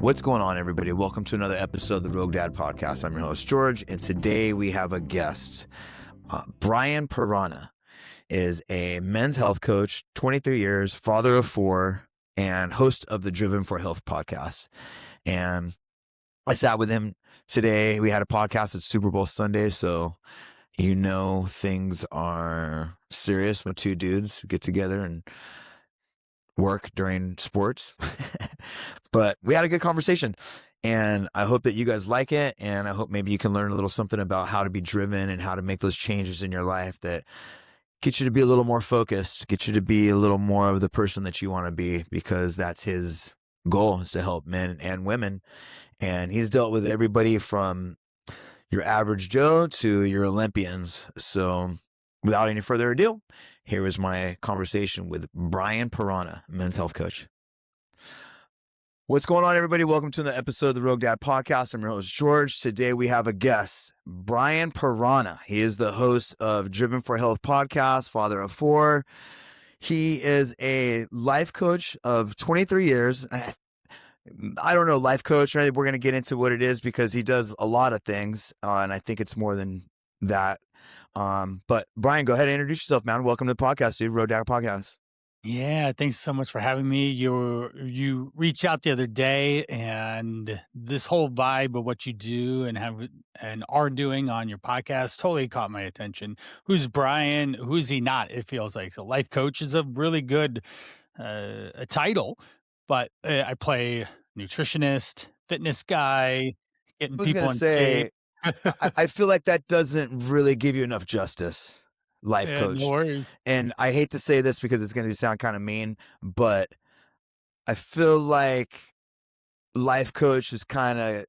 What's going on, everybody? Welcome to another episode of the Rogue Dad Podcast. I'm your host, George, and today we have a guest. Brian Pirana is a men's health coach, 23 years, father of four, and host of the Driven for Health podcast. And I sat with him today. We had a podcast at Super Bowl Sunday, so you know things are serious when two dudes get together and work during sports. But we had a good conversation, and I hope that you guys like it, and I hope maybe you can learn a little something about how to be driven and how to make those changes in your life that get you to be a little more focused, get you to be a little more of the person that you want to be, because that's his goal, is to help men and women. And he's dealt with everybody from your average Joe to your Olympians. So without any further ado, here is my conversation with Brian Pirana, men's health coach. What's going on, everybody? Welcome to the episode of the Rogue Dad Podcast. I'm your host, George. Today we have a guest, Brian Pirana. He is the host of Driven for Health podcast, father of four. He is a life coach of 23 years. I don't know, life coach, right? We're going to get into what it is because he does a lot of things, and I think it's more than that. But Brian, go ahead and introduce yourself, man. Welcome to the podcast, dude. Rogue Dad Podcast. Yeah, thanks so much for having me. You reached out the other day, and this whole vibe of what you do and are doing on your podcast totally caught my attention. Who's Brian? Who's he not? It feels like so. Life coach is a really good a title, but I play nutritionist, fitness guy, getting I was people going to in say, shape. I feel like that doesn't really give you enough justice, life Yeah, no coach. worries. And I hate to say this because it's going to sound kind of mean, but I feel like life coach is kind of,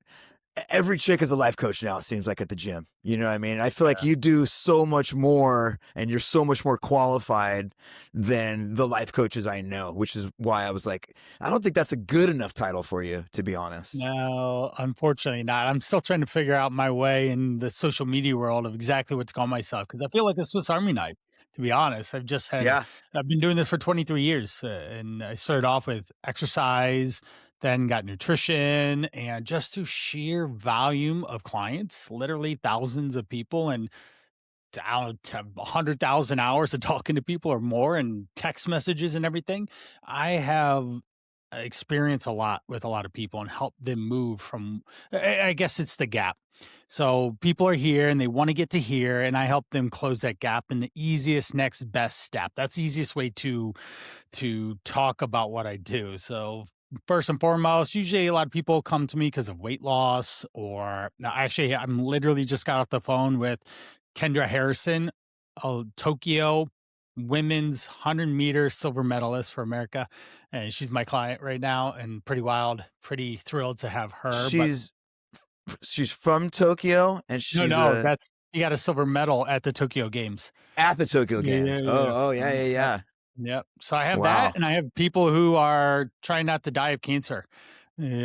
every chick is a life coach now, it seems like, at the gym. You know what I mean? I feel like you do so much more and you're so much more qualified than the life coaches I know, which is why I was like, I don't think that's a good enough title for you, to be honest. No, unfortunately not. I'm still trying to figure out my way in the social media world of exactly what to call myself, because I feel like a Swiss Army knife, to be honest. Yeah. I've been doing this for 23 years, and I started off with exercise, then got nutrition, and just through sheer volume of clients, literally thousands of people, and down to 100,000 hours of talking to people or more, and text messages and everything. I have experience a lot with a lot of people and help them move from, I guess it's the gap. So people are here and they want to get to here, and I help them close that gap in the easiest next best step. That's the easiest way to talk about what I do. So first and foremost, usually a lot of people come to me because of weight loss, or no, actually I'm literally just got off the phone with Kendra Harrison, a Tokyo women's 100-meter silver medalist for America, and she's my client right now, and pretty wild, pretty thrilled to have her. She's from Tokyo, and she's That's, you got a silver medal at the Tokyo Games. at the Tokyo Games. Yeah. Yep. So I have Wow. that, and I have people who are trying not to die of cancer,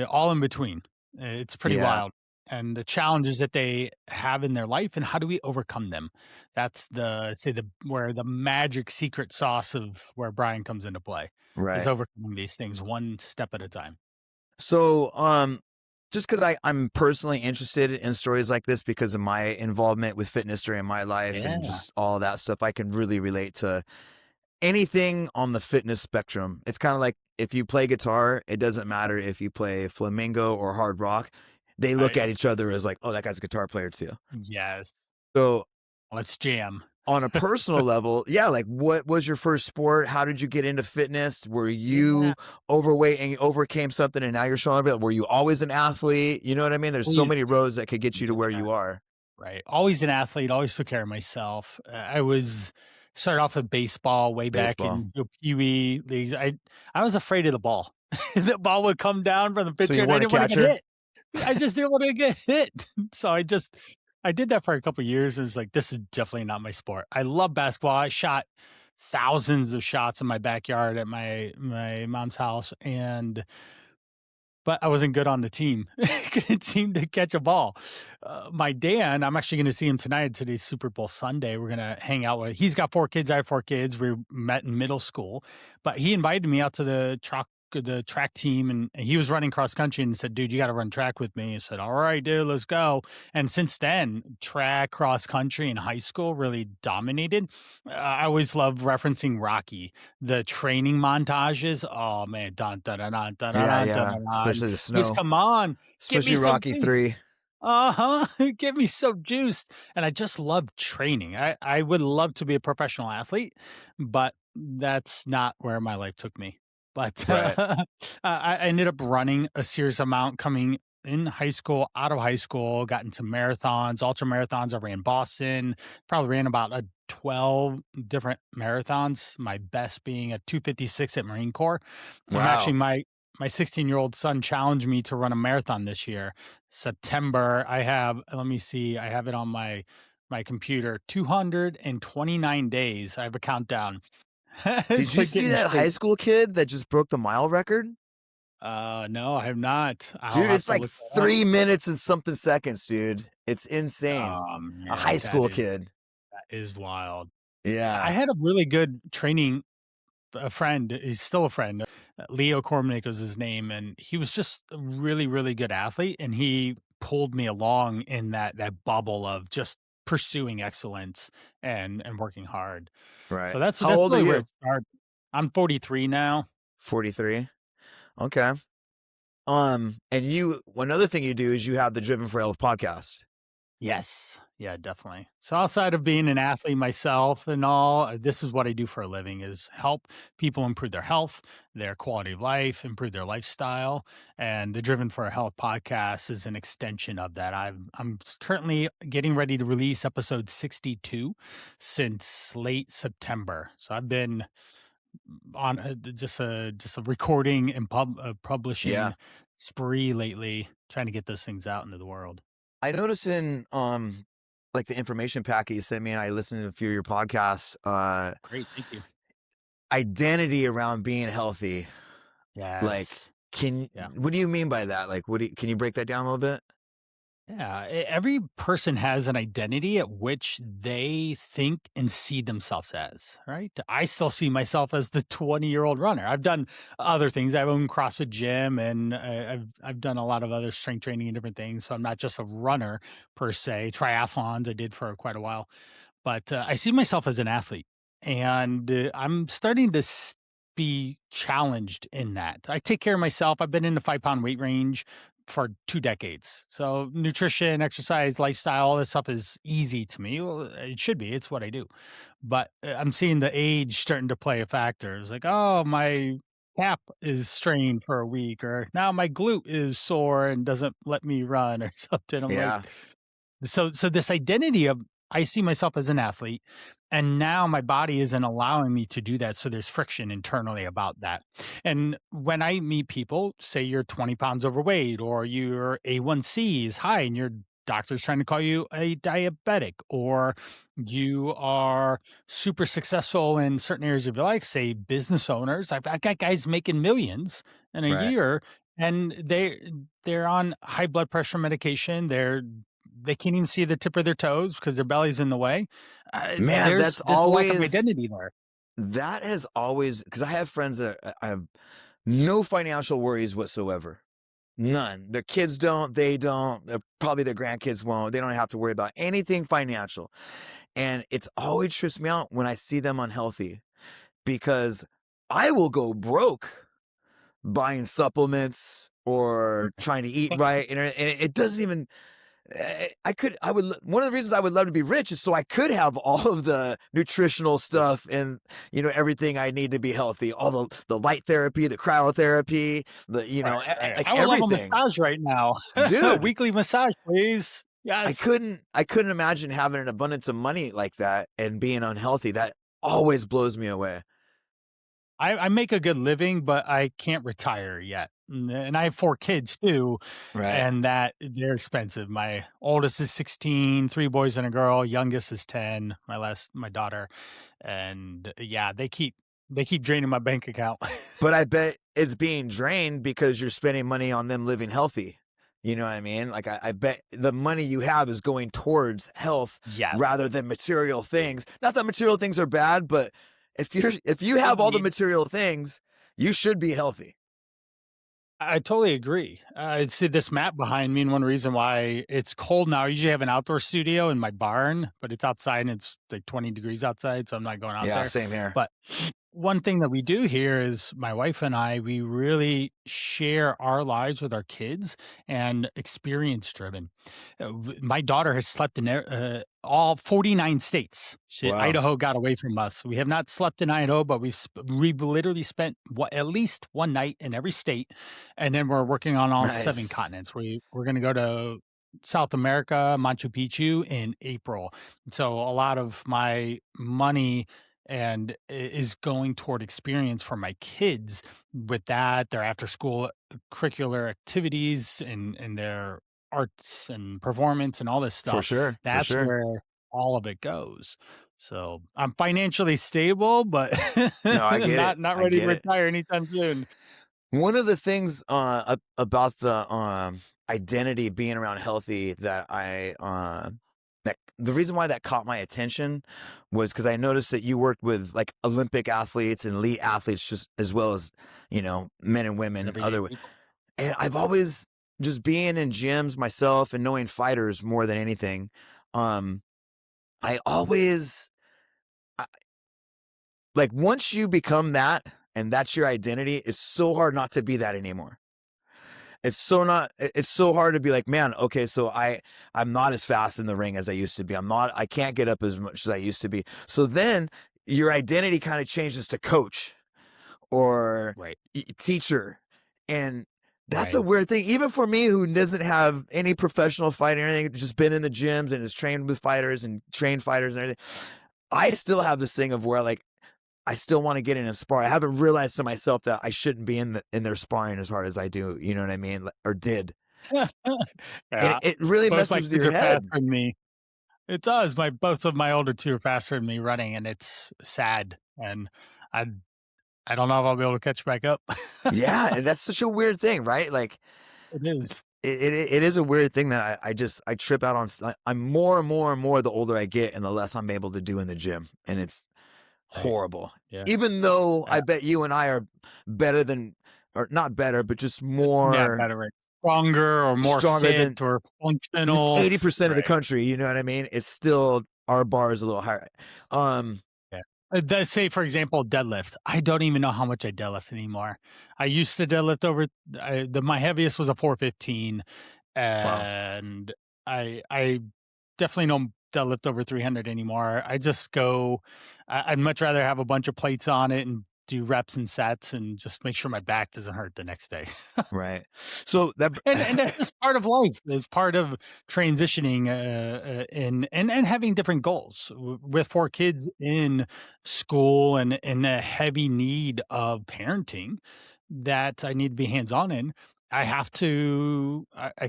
all in between. It's pretty wild. And the challenges that they have in their life, and how do we overcome them? That's where the magic secret sauce of where Brian comes into play, Right. is overcoming these things one step at a time. So, just because I'm personally interested in stories like this because of my involvement with fitness during my life and just all of that stuff, I can really relate to anything on the fitness spectrum. It's kind of like if you play guitar, it doesn't matter if you play flamenco or hard rock. They look at each other as like, oh, that guy's a guitar player too. Yes. So let's jam. On a personal level, like, what was your first sport? How did you get into fitness? Were you overweight and you overcame something and now you're showing up? Were you always an athlete? You know what I mean? There's so many roads that could get you to where you are. Right. Always an athlete, always took care of myself. Started off with baseball way back in Pee Wee leagues. I was afraid of the ball. The ball would come down from the pitcher, and I didn't want to get hit. I just didn't want to get hit. So I did that for a couple of years. And it was like, this is definitely not my sport. I love basketball. I shot thousands of shots in my backyard at my mom's house, but I wasn't good on the team. Couldn't seem to catch a ball. My Dan, I'm actually going to see him tonight. Today's Super Bowl Sunday. We're going to hang out with, he's got 4 kids. I have 4 kids. We met in middle school, but he invited me out to the the track team, and he was running cross country and said, "Dude, you got to run track with me." I said, "All right, dude, let's go." And since then, track, cross country in high school really dominated. I always love referencing Rocky, the training montages. Oh man, dun dun dun dun dun Yeah, dun dun yeah. dun. Especially the Just snow. come on, get me Especially some Rocky juice. 3. Uh-huh. Get me so juiced. And I just love training. I would love to be a professional athlete, but that's not where my life took me. But Right. I ended up running a serious amount coming in high school, out of high school, got into marathons, ultra marathons. I ran Boston, probably ran about 12 different marathons, my best being a 256 at Marine Corps. And actually, Wow. my 16-year-old son challenged me to run a marathon this year. September. I have, let me see, I have it on my computer. 229 days. I have a countdown Did you to get see in that high shape. school kid that just broke the mile record? No, I have not. I'll Dude, have it's to like look that up. 3 minutes and something seconds, dude. It's insane. Oh A high man, school kid. that is wild. I Yeah. had a really good training a friend, he's still a friend. Leo Cormanick was his name, and he was just a really, really good athlete, and he pulled me along in that bubble of just pursuing excellence and working hard. Right. So that's How that's old are really where you? it started. I'm 43 now. 43. Okay. And you, another thing you do is you have the Driven for Health podcast. Yes. Yeah, definitely. So outside of being an athlete myself and all, this is what I do for a living is help people improve their health, their quality of life, improve their lifestyle. And the Driven for a Health podcast is an extension of that. I'm currently getting ready to release episode 62 since late September. So I've been on just a recording and Yeah. publishing spree lately, trying to get those things out into the world. I noticed in like the information packet you sent me, and I listened to a few of your podcasts, Great. Thank you. identity around being healthy. Like, Yes. can Yeah. what do you mean by that? Like, can you break that down a little bit? Yeah. Every person has an identity at which they think and see themselves as, right? I still see myself as the 20-year-old runner. I've done other things. I own CrossFit gym and I've done a lot of other strength training and different things. So I'm not just a runner per se. Triathlons I did for quite a while, but I see myself as an athlete, and I'm starting to be challenged in that. I take care of myself. I've been in the 5 pound weight range for 2 decades. So nutrition, exercise, lifestyle, all this stuff is easy to me. Well, it should be. It's what I do. But I'm seeing the age starting to play a factor. It's like, oh, my cap is strained for a week, or now my glute is sore and doesn't let me run or something. I'm like, Yeah. so this identity of I see myself as an athlete, and now my body isn't allowing me to do that. So there's friction internally about that. And when I meet people, say you're 20 pounds overweight or your A1C is high and your doctor's trying to call you a diabetic, or you are super successful in certain areas of your life, say business owners. I've got guys making millions in a Right. year, and they're on high blood pressure medication. They can't even see the tip of their toes because their belly's in the way. Man, There's a lack of identity there. that has always, because I have friends that I have no financial worries whatsoever. None. Their kids don't, they don't, probably their grandkids won't. They don't have to worry about anything financial. And it's always trips me out when I see them unhealthy, because I will go broke buying supplements or trying to eat right. And it doesn't even, one of the reasons I would love to be rich is so I could have all of the nutritional Yes. stuff and, everything I need to be healthy, all the light therapy, the cryotherapy, Right, right. like I would love a everything. massage right now. Dude, Weekly massage, please. I Yes. couldn't, I couldn't imagine having an abundance of money like that and being unhealthy. That always blows me away. I make a good living, but I can't retire yet. And I have 4 kids too, Right. and that they're expensive. My oldest is 16, 3 boys and a girl. Youngest is 10, my daughter. And yeah, they keep draining my bank account. But I bet it's being drained because you're spending money on them living healthy. You know what I mean? Like, I bet the money you have is going towards health rather Yes. than material things. Not that material things are bad, but if you have all the Indeed. material things, you should be healthy. I totally agree. See this map behind me, and one reason why it's cold now. I usually have an outdoor studio in my barn, but it's outside and it's like 20 degrees outside, so I'm not going out Yeah, there. same here. But one thing that we do here is my wife and I, we really share our lives with our kids and experience driven. My daughter has slept in all 49 states. Wow. Idaho got away from us. We have not slept in Idaho, but we've literally spent at least one night in every state, and then we're working on all seven Nice. continents. We're going to go to South America, Machu Picchu in April. So a lot of my money is going toward experience for my kids with that, their after school curricular activities and their arts and performance and all this For stuff. sure. For That's sure. where all of it goes. So I'm financially stable, but No, I get it. not I ready to get it. retire anytime soon. One of the things about the identity being around healthy that that the reason why that caught my attention was because I noticed that you worked with like Olympic athletes and elite athletes just as well as men and women Everyday other, people. and I've always just being in gyms myself and knowing fighters more than anything. um I always I- like once you become that and that's your identity, it's so hard not to be that anymore. It's so hard to be like, man, okay, so I'm not as fast in the ring as I used to be. I can't get up as much as I used to be. So then your identity kind of changes to coach or Right. teacher. And that's a Right. weird thing. Even for me who doesn't have any professional fighting or anything, just been in the gyms and has trained with fighters and trained fighters and everything. I still have this thing of where like I still want to get in and spar. I haven't realized to myself that I shouldn't be in their sparring as hard as I do. You know what I mean? Or did. And Yeah. it really Both my messes with kids your are faster head. than me. It does. My both of my older 2 are faster than me running, and it's sad, and I I don't know if I'll be able to catch back up. Yeah, and that's such a weird thing, right? Like It is. it is a weird thing that I trip out on. I'm more and more and more the older I get, and the less I'm able to do in the gym, and it's Right. horrible. Yeah. Even though Yeah. I bet you and I are better than, or not better, but just Yeah, more better, right. Stronger or more stronger fit than or functional. 80% of the Right. country. You know what I mean? It's still our bar is a little higher. Um, Yeah. Let's say, for example, deadlift. I don't even know how much I deadlift anymore. I used to deadlift over my heaviest was a 415, wow, and I definitely don't deadlift over 300 anymore. I just go I'd much rather have a bunch of plates on it and do reps and sets and just make sure my back doesn't hurt the next day. right. So that And that's just part of life. It's part of transitioning, and having different goals. With 4 kids in school and in a heavy need of parenting that I need to be hands-on in, I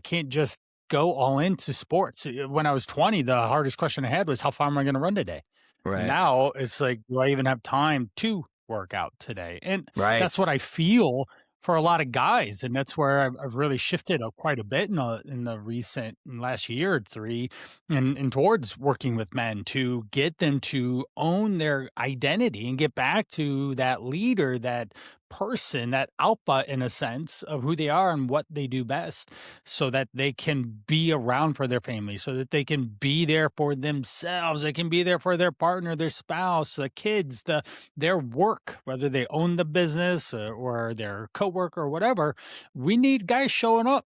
can't just go all into sports. When I was 20, the hardest question I had was, "How far am I gonna run today?" right, Now it's like, do I even have time to work out today? And that's what right, I feel for a lot of guys, and that's where I've really shifted quite a bit in the recent in last year or three, and towards working with men to get them to own their identity and get back to that leader, that person, that alpha in a sense of who they are and what they do best, so that they can be around for their family, so that they can be there for themselves, they can be there for their partner, their spouse, the kids, their work, whether they own the business or their coworker or whatever. We need guys showing up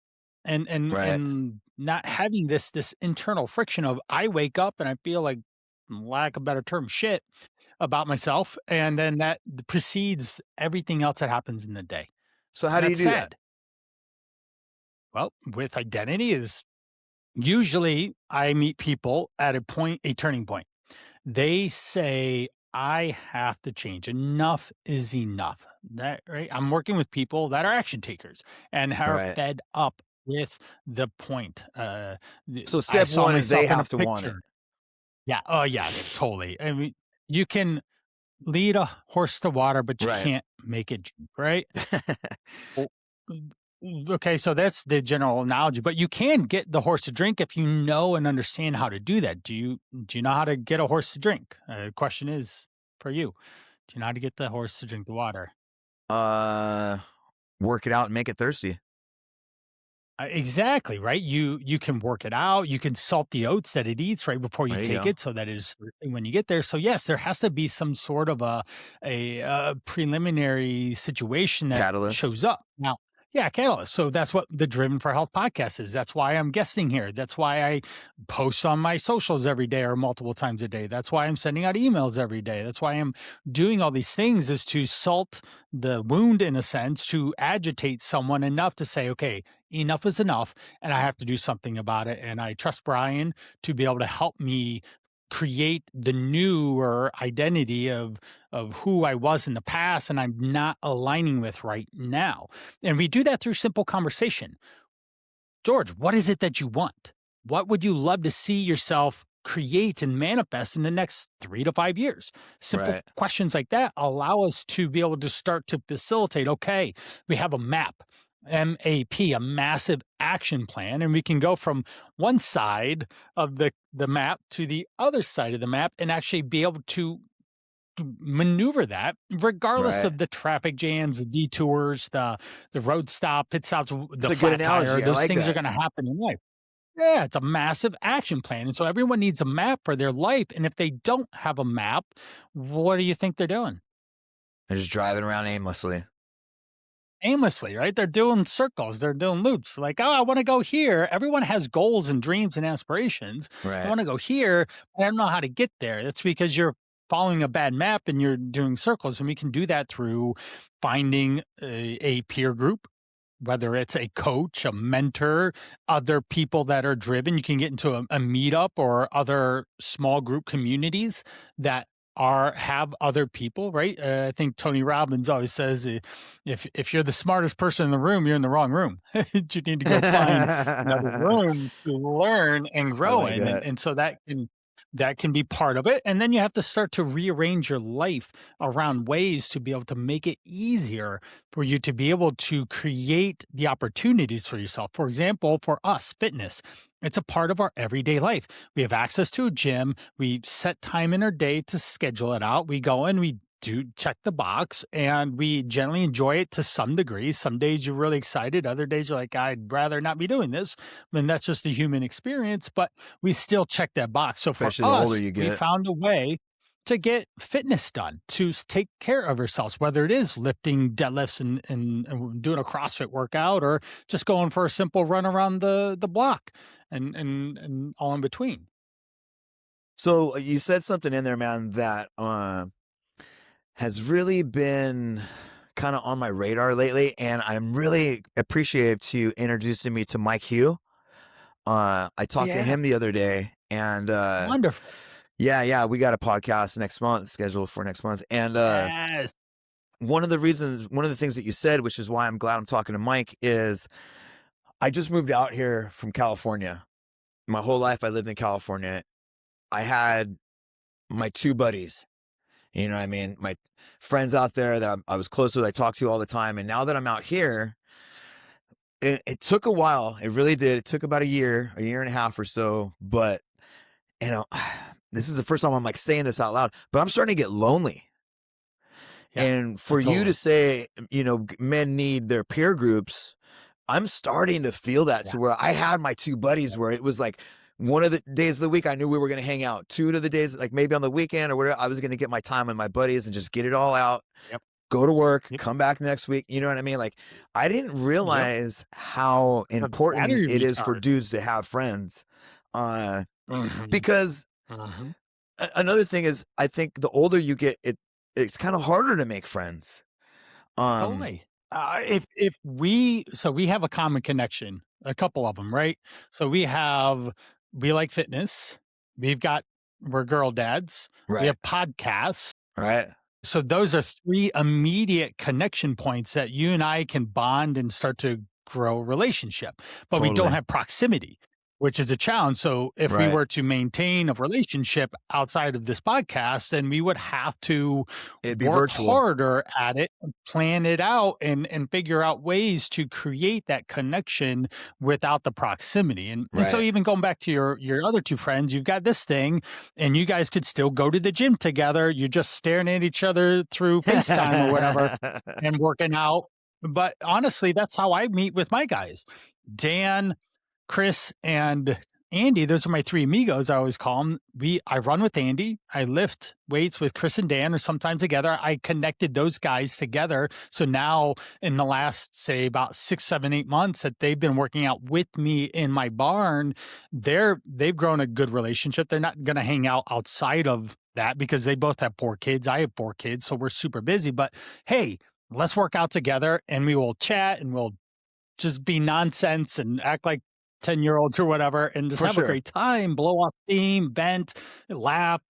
right. and not having this internal friction of I wake up and I feel like, lack of a better term, shit about myself, and then that precedes everything else that happens in the day. So how And do you that's do that? sad. Well, with identity is usually I meet people at a turning point. They say, I have to change. Enough is enough. That right. I'm working with people that are action takers and are Right. fed up with the point. So I step saw one is they myself in a have to want it. picture. Yeah. Oh, yes. Totally. I mean, you can lead a horse to water, but you Right. can't make it drink, right? Well, okay, so that's the general analogy, but you can get the horse to drink if you know and understand how to do that. Do you know how to get a horse to drink? Question is for you. Do you know how to get the horse to drink the water? uh work it out and make it thirsty. Exactly, right? You can work it out, you can salt the oats that it eats right before you There you take go. it so that it is thirsty when you get there. So, yes, there has to be some sort of a preliminary situation that Catalyst. shows up. Now, yeah, catalyst. So that's what the Driven for Health podcast is. That's why I'm guesting here. That's why I post on my socials every day or multiple times a day. That's why I'm sending out emails every day. That's why I'm doing all these things, is to salt the wound in a sense, to agitate someone enough to say, okay, enough is enough and I have to do something about it. And I trust Brian to be able to help me create the newer identity of who I was in the past and I'm not aligning with right now. And we do that through simple conversation. George, what is it that you want? What would you love to see yourself create and manifest in the next 3 to 5 years? Simple Right. questions like that allow us to be able to start to facilitate. Okay, we have a map, MAP, a massive action plan, and we can go from one side of the map to the other side of the map and actually be able to maneuver that regardless Right. of the traffic jams, the detours, the road stop, pit stops, It's the a good flat tire. analogy. I Those like things are that. going to happen in life. Yeah, it's a massive action plan. And so everyone needs a map for their life. And if they don't have a map, what do you think they're doing? They're just driving around aimlessly. Aimlessly, right? They're doing circles, they're doing loops. Like, oh, I want to go here. Everyone has goals and dreams and aspirations. I Right. want to go here, but I don't know how to get there. It's because you're following a bad map and you're doing circles. And we can do that through finding a peer group, whether it's a coach, a mentor, other people that are driven. You can get into a meetup or other small group communities that have other people, right? I think Tony Robbins always says, if you're the smartest person in the room, you're in the wrong room. You need to go find another I room to learn and grow like in, that. and so that can be part of it. And then you have to start to rearrange your life around ways to be able to make it easier for you to be able to create the opportunities for yourself. For example, for us, fitness, it's a part of our everyday life. We have access to a gym. We set time in our day to schedule it out. We go in, we do check the box, and we generally enjoy it to some degree. Some days you're really excited. Other days you're like, I'd rather not be doing this. And that's just the human experience, but we still check that box. So for Especially the older us, you we get. found a way to get fitness done, to take care of ourselves, whether it is lifting deadlifts and doing a CrossFit workout or just going for a simple run around the block and all in between. So you said something in there, man, that has really been kind of on my radar lately, and I'm really appreciative to introducing me to Mike Hugh. I talked to Yeah. him the other day, and Wonderful. yeah, we got a podcast next month scheduled for next month, and Yes. one of the things that you said, which is why I'm glad I'm talking to Mike, is I just moved out here from California. My whole life I lived in California. I had my two buddies, you know what I mean? My friends out there that I was close with, I talked to all the time. And now that I'm out here, it took a while. It really did. It took about a year and a half or so. But, you know, this is the first time I'm like saying this out loud, but I'm starting to get lonely. Yeah. And for you to Totally. say, you know, men need their peer groups, I'm starting to feel that, Yeah. to where I had my two buddies where it was like one of the days of the week I knew we were going to hang out. Two of the days, like maybe on the weekend or whatever, I was going to get my time with my buddies and just get it all out, Yep. go to work, Yep. come back next week. You know what I mean? Like, I didn't Yep. realize how The important battery it is for recharge. dudes to have friends. Mhm. Because Mhm. another thing is, I think the older you get, it's kind of harder to make friends. Um, Totally. If we have a common connection, a couple of them, right? So we like fitness. We're girl dads. We right, have podcasts. right, So those are 3 immediate connection points that you and I can bond and start to grow a relationship, but we don't totally, have proximity, which is a challenge. So if we right. were to maintain a relationship outside of this podcast, then we would have to It'd be work virtual, harder at it, and plan it out and figure out ways to create that connection without the proximity. And so right. even going back to your other 2 friends, you've got this thing and you guys could still go to the gym together. You're just staring at each other through FaceTime or whatever and working out. But honestly, that's how I meet with my guys. Dan, Chris, and Andy, those are my three amigos, I always call them. I run with Andy. I lift weights with Chris and Dan, or sometimes together. I connected those guys together. So now in the last, say, about 6, 7, 8 months that they've been working out with me in my barn, they've grown a good relationship. They're not going to hang out outside of that because they both have 4 kids. I have 4 kids, so we're super busy. But hey, let's work out together, and we will chat, and we'll just be nonsense and act like 10-year-olds or whatever, and just For have a sure. great time, blow off steam, vent, laugh.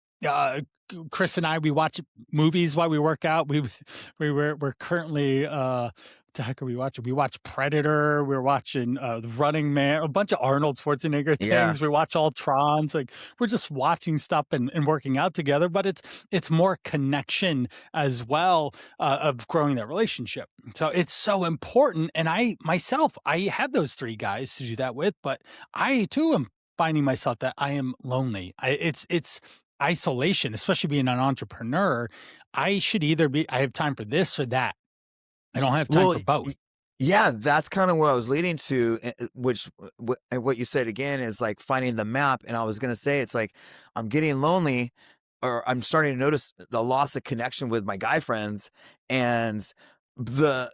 Chris and I, we watch movies while we work out. We're currently, what the heck are we watching? We watch Predator. We're watching Running Man, a bunch of Arnold Schwarzenegger Yeah. things. We watch all Trons. Like, we're just watching stuff and working out together. But it's more connection as well, of growing that relationship. So it's so important. And I have those 3 guys to do that with, but I too am finding myself that I am lonely. It's isolation, especially being an entrepreneur. I should either I have time for this or that. I don't have time Well, for both. yeah, that's kind of what I was leading to, which what you said again is like finding the map. And I was going to say, it's like I'm getting lonely, or I'm starting to notice the loss of connection with my guy friends. And the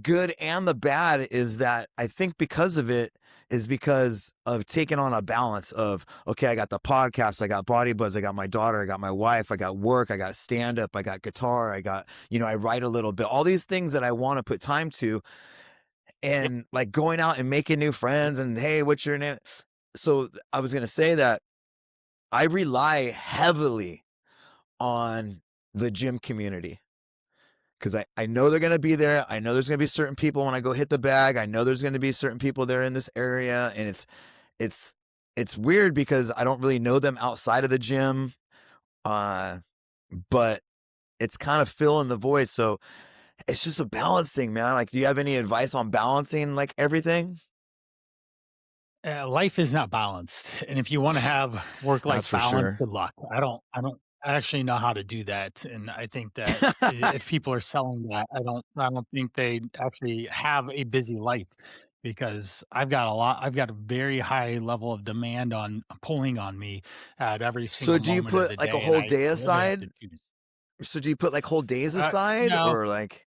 good and the bad is that I think because of it is because of taking on a balance of, okay, I got the podcast, I got Body Buzz, I got my daughter, I got my wife, I got work, I got stand up, I got guitar, I got, I write a little bit, all these things that I want to put time to, Yep. and like going out and making new friends and, hey, what's your name? So I was going to say that I rely heavily on the gym community, because I know they're going to be there. I know there's going to be certain people when I go hit the bag. I know there's going to be certain people there in this area. And it's, it's weird because I don't really know them outside of the gym. But it's kind of filling the void. So it's just a balance thing, man. Like, do you have any advice on balancing like everything? Life is not balanced, and if you want to have That's work-life for balance, sure. good luck. I don't actually know how to do that, and I think that if people are selling that, I don't think they actually have a busy life, because I've got a very high level of demand on pulling on me at every So single do you moment of put the like a day, and whole I day really have to aside? choose. So do you put like whole days aside, No. or like,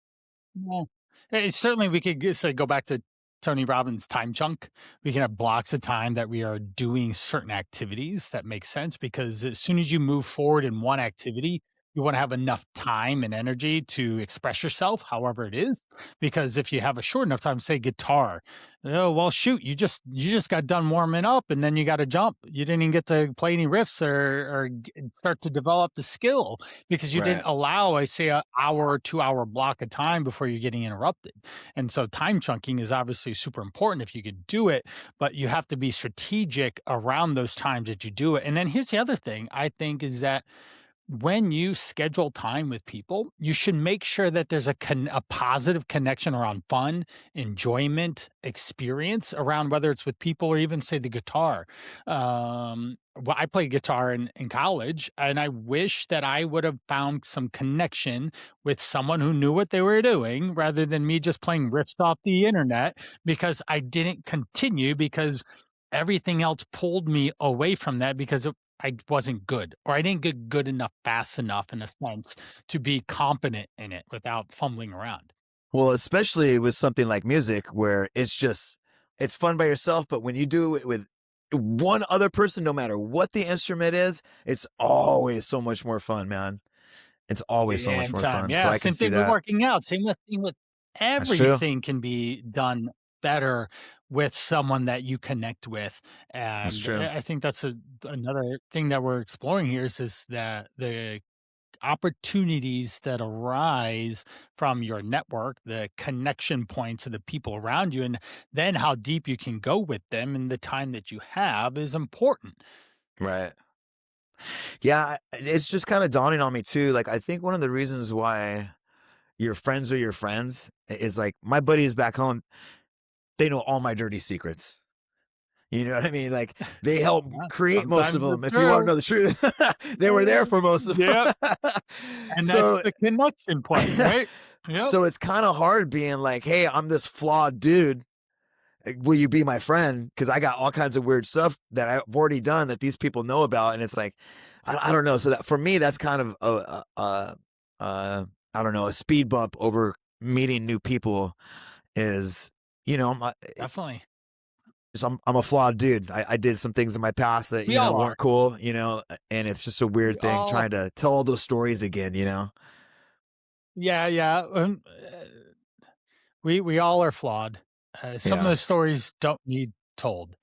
Yeah. Certainly, we could say go back to Tony Robbins' time chunk. We can have blocks of time that we are doing certain activities that make sense, because as soon as you move forward in one activity, you want to have enough time and energy to express yourself, however it is. Because if you have a short enough time, say guitar, oh well, shoot, you just got done warming up, and then you got to jump. You didn't even get to play any riffs or start to develop the skill, because you didn't right? allow, I say, an hour or 2 hour block of time before you're getting interrupted. And so time chunking is obviously super important if you could do it, but you have to be strategic around those times that you do it. And then here's the other thing I think is that when you schedule time with people, you should make sure that there's a positive connection around fun, enjoyment, experience around, whether it's with people or even say the guitar. Well, I played guitar in college, and I wish that I would have found some connection with someone who knew what they were doing rather than me just playing riffs off the internet, because I didn't continue because everything else pulled me away from that, because I wasn't good, or I didn't get good enough fast enough in a sense to be competent in it without fumbling around. Well, especially with something like music where it's fun by yourself, but when you do it with one other person, no matter what the instrument is, it's always so much more fun, man. It's always so much And more time, fun. So yeah, I can same see thing with that. working out, same with That's true. everything can be done better with someone that you connect with. That's And true. I think that's another thing that we're exploring here is that the opportunities that arise from your network, the connection points of the people around you, and then how deep you can go with them and the time that you have is important. Right. Yeah, it's just kind of dawning on me too. Like, I think one of the reasons why your friends are your friends is like my buddies back home, they know all my dirty secrets. You know what I mean? Like, they helped Yeah, create most of sometimes them. it's If you want to true. know the truth, they were there for most of Yep. them. And that's So, the connection point, right? Yep. So it's kind of hard being like, hey, I'm this flawed dude. Will you be my friend? Because I got all kinds of weird stuff that I've already done that these people know about, and it's like, I don't know. So that for me, that's kind of I don't know, a speed bump over meeting new people. Is Definitely. I'm a flawed dude. I did some things in my past that We all are. weren't cool. And it's just a We weird thing all trying to tell all those stories again. Yeah, yeah. We all are flawed. Some of Yeah, the stories don't need told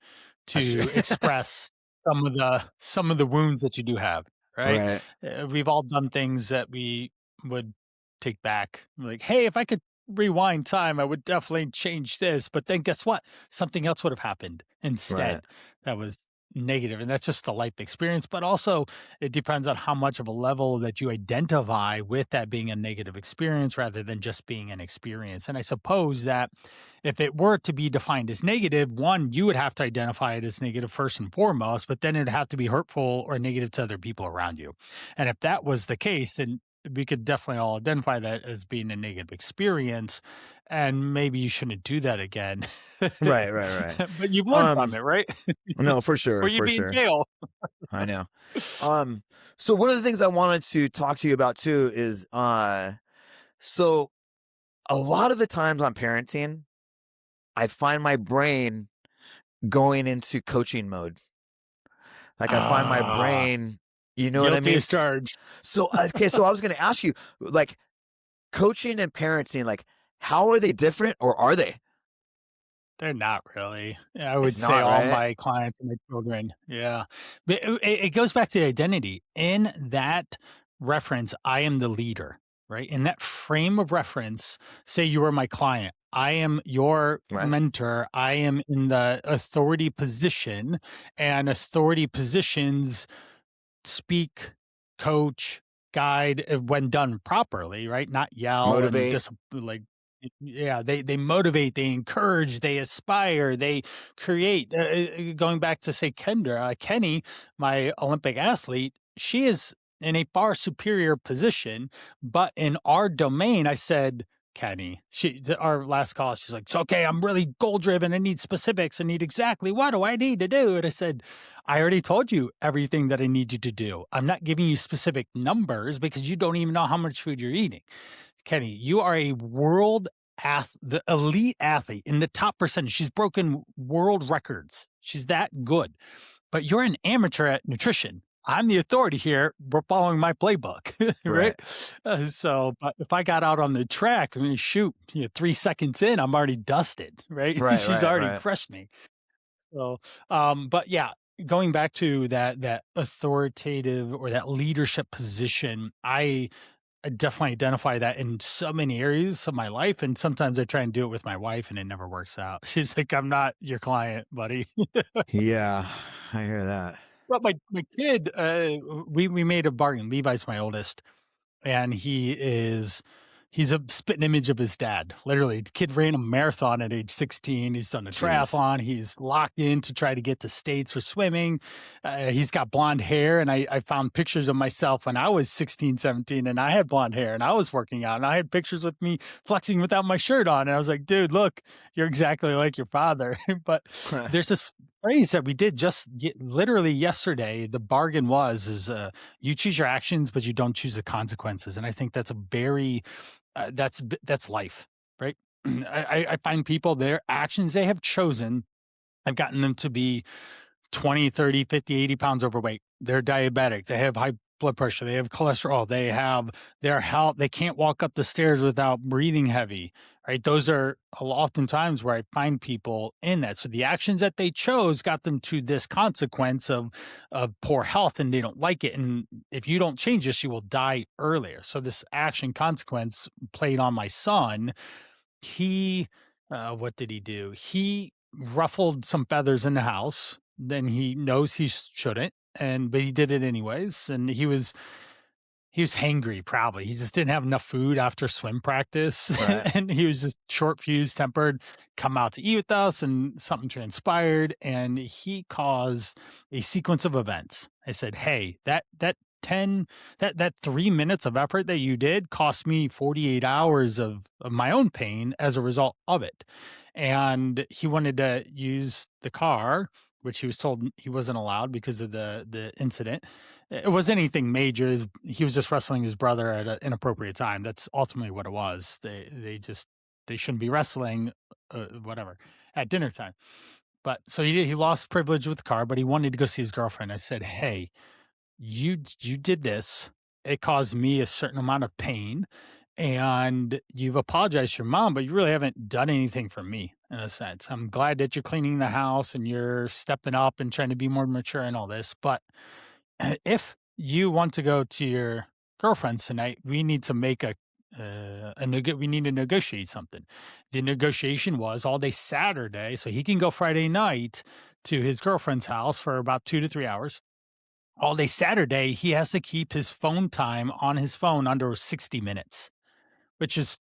that's true. to express some of the wounds that you do have, right? Right, We've all done things that we would take back. Like, hey, if I could rewind time, I would definitely change this. But then guess what? Something else would have happened right, instead that was negative. And that's just the life experience. But also, it depends on how much of a level that you identify with that being a negative experience rather than just being an experience. And I suppose that if it were to be defined as negative, one, you would have to identify it as negative first and foremost, but then it'd have to be hurtful or negative to other people around you. And if that was the case, then we could definitely all identify that as being a negative experience. And maybe you shouldn't do that again. right, right, right. But you've learned from Um, it, right? no, for Or sure, you'd for be in sure. jail. I know. Um, so one of the things I wanted to talk to you about too is, so a lot of the times I'm parenting, I find my brain going into coaching mode. Like I find my Ah, brain, you know what I guilty mean? as charged. So, okay, so I was going to ask you, like, coaching and parenting, like, how are they different, or are they? They're not really. I would It's say not, all right? my clients and my children. Yeah. But it goes back to identity. In that reference, I am the leader, right? In that frame of reference, say you are my client. I am your Right. mentor. I am in the authority position, and authority positions speak, coach, guide when done properly, right? Not yell and Motivate. just like yeah, they motivate, they encourage, they aspire, they create. Going back to say Kenny, my Olympic athlete, she is in a far superior position, but in our domain, I said. Kenny, our last call, she's like, "It's okay. I'm really goal driven. I need specifics. I need exactly what do I need to do?" And I said, I already told you everything that I need you to do. I'm not giving you specific numbers because you don't even know how much food you're eating. Kenny, you are a the elite athlete in the top percentage. She's broken world records. She's that good. But you're an amateur at nutrition. I'm the authority here. We're following my playbook, right? Right. But if I got out on the track, I mean, shoot, 3 seconds in, I'm already dusted, right? Right, She's right, already right. crushed me. So, but yeah, going back to that authoritative or that leadership position, I definitely identify that in so many areas of my life, and sometimes I try and do it with my wife, and it never works out. She's like, "I'm not your client, buddy." Yeah, I hear that. But my kid, we made a bargain. Levi's my oldest, and he's a spitting image of his dad. Literally, the kid ran a marathon at age 16. He's done a Jeez. triathlon. He's locked in to try to get to states for swimming. He's got blonde hair, and I found pictures of myself when I was 16, 17, and I had blonde hair, and I was working out, and I had pictures with me flexing without my shirt on, and I was like, "Dude, look, you're exactly like your father." But there's this phrase that we did just literally yesterday. The bargain is you choose your actions, but you don't choose the consequences. And I think that's a very that's life, right? I find people their actions they have chosen have gotten them to be 20, 30, 50, 80 pounds overweight. They're diabetic. They have high blood pressure. They have cholesterol. They have their health. They can't walk up the stairs without breathing heavy, right? Those are oftentimes where I find people in that. So the actions that they chose got them to this consequence of poor health and they don't like it. And if you don't change this, you will die earlier. So this action consequence played on my son. He, what did he do? He ruffled some feathers in the house. Then he knows he shouldn't, but he did it anyways. And he was hangry, probably. He just didn't have enough food after swim practice, Right. and he was just short fused, tempered. Come out to eat with us, and something transpired, and he caused a sequence of events. I said, "Hey, that that 3 minutes of effort that you did cost me 48 hours of my own pain as a result of it. And he wanted to use the car, which he was told he wasn't allowed because of the incident. It wasn't anything major. He was just wrestling his brother at an inappropriate time. That's ultimately what it was. They shouldn't be wrestling, whatever, at dinner time. But so he lost privilege with the car, but he wanted to go see his girlfriend. I said, "Hey, you did this. It caused me a certain amount of pain, and you've apologized to your mom, but you really haven't done anything for me in a sense. I'm glad that you're cleaning the house and you're stepping up and trying to be more mature and all this, but if you want to go to your girlfriend's tonight, we need to make we need to negotiate something." The negotiation was all day Saturday, so he can go Friday night to his girlfriend's house for about 2 to 3 hours. All day Saturday, he has to keep his phone time on his phone under 60 minutes, which is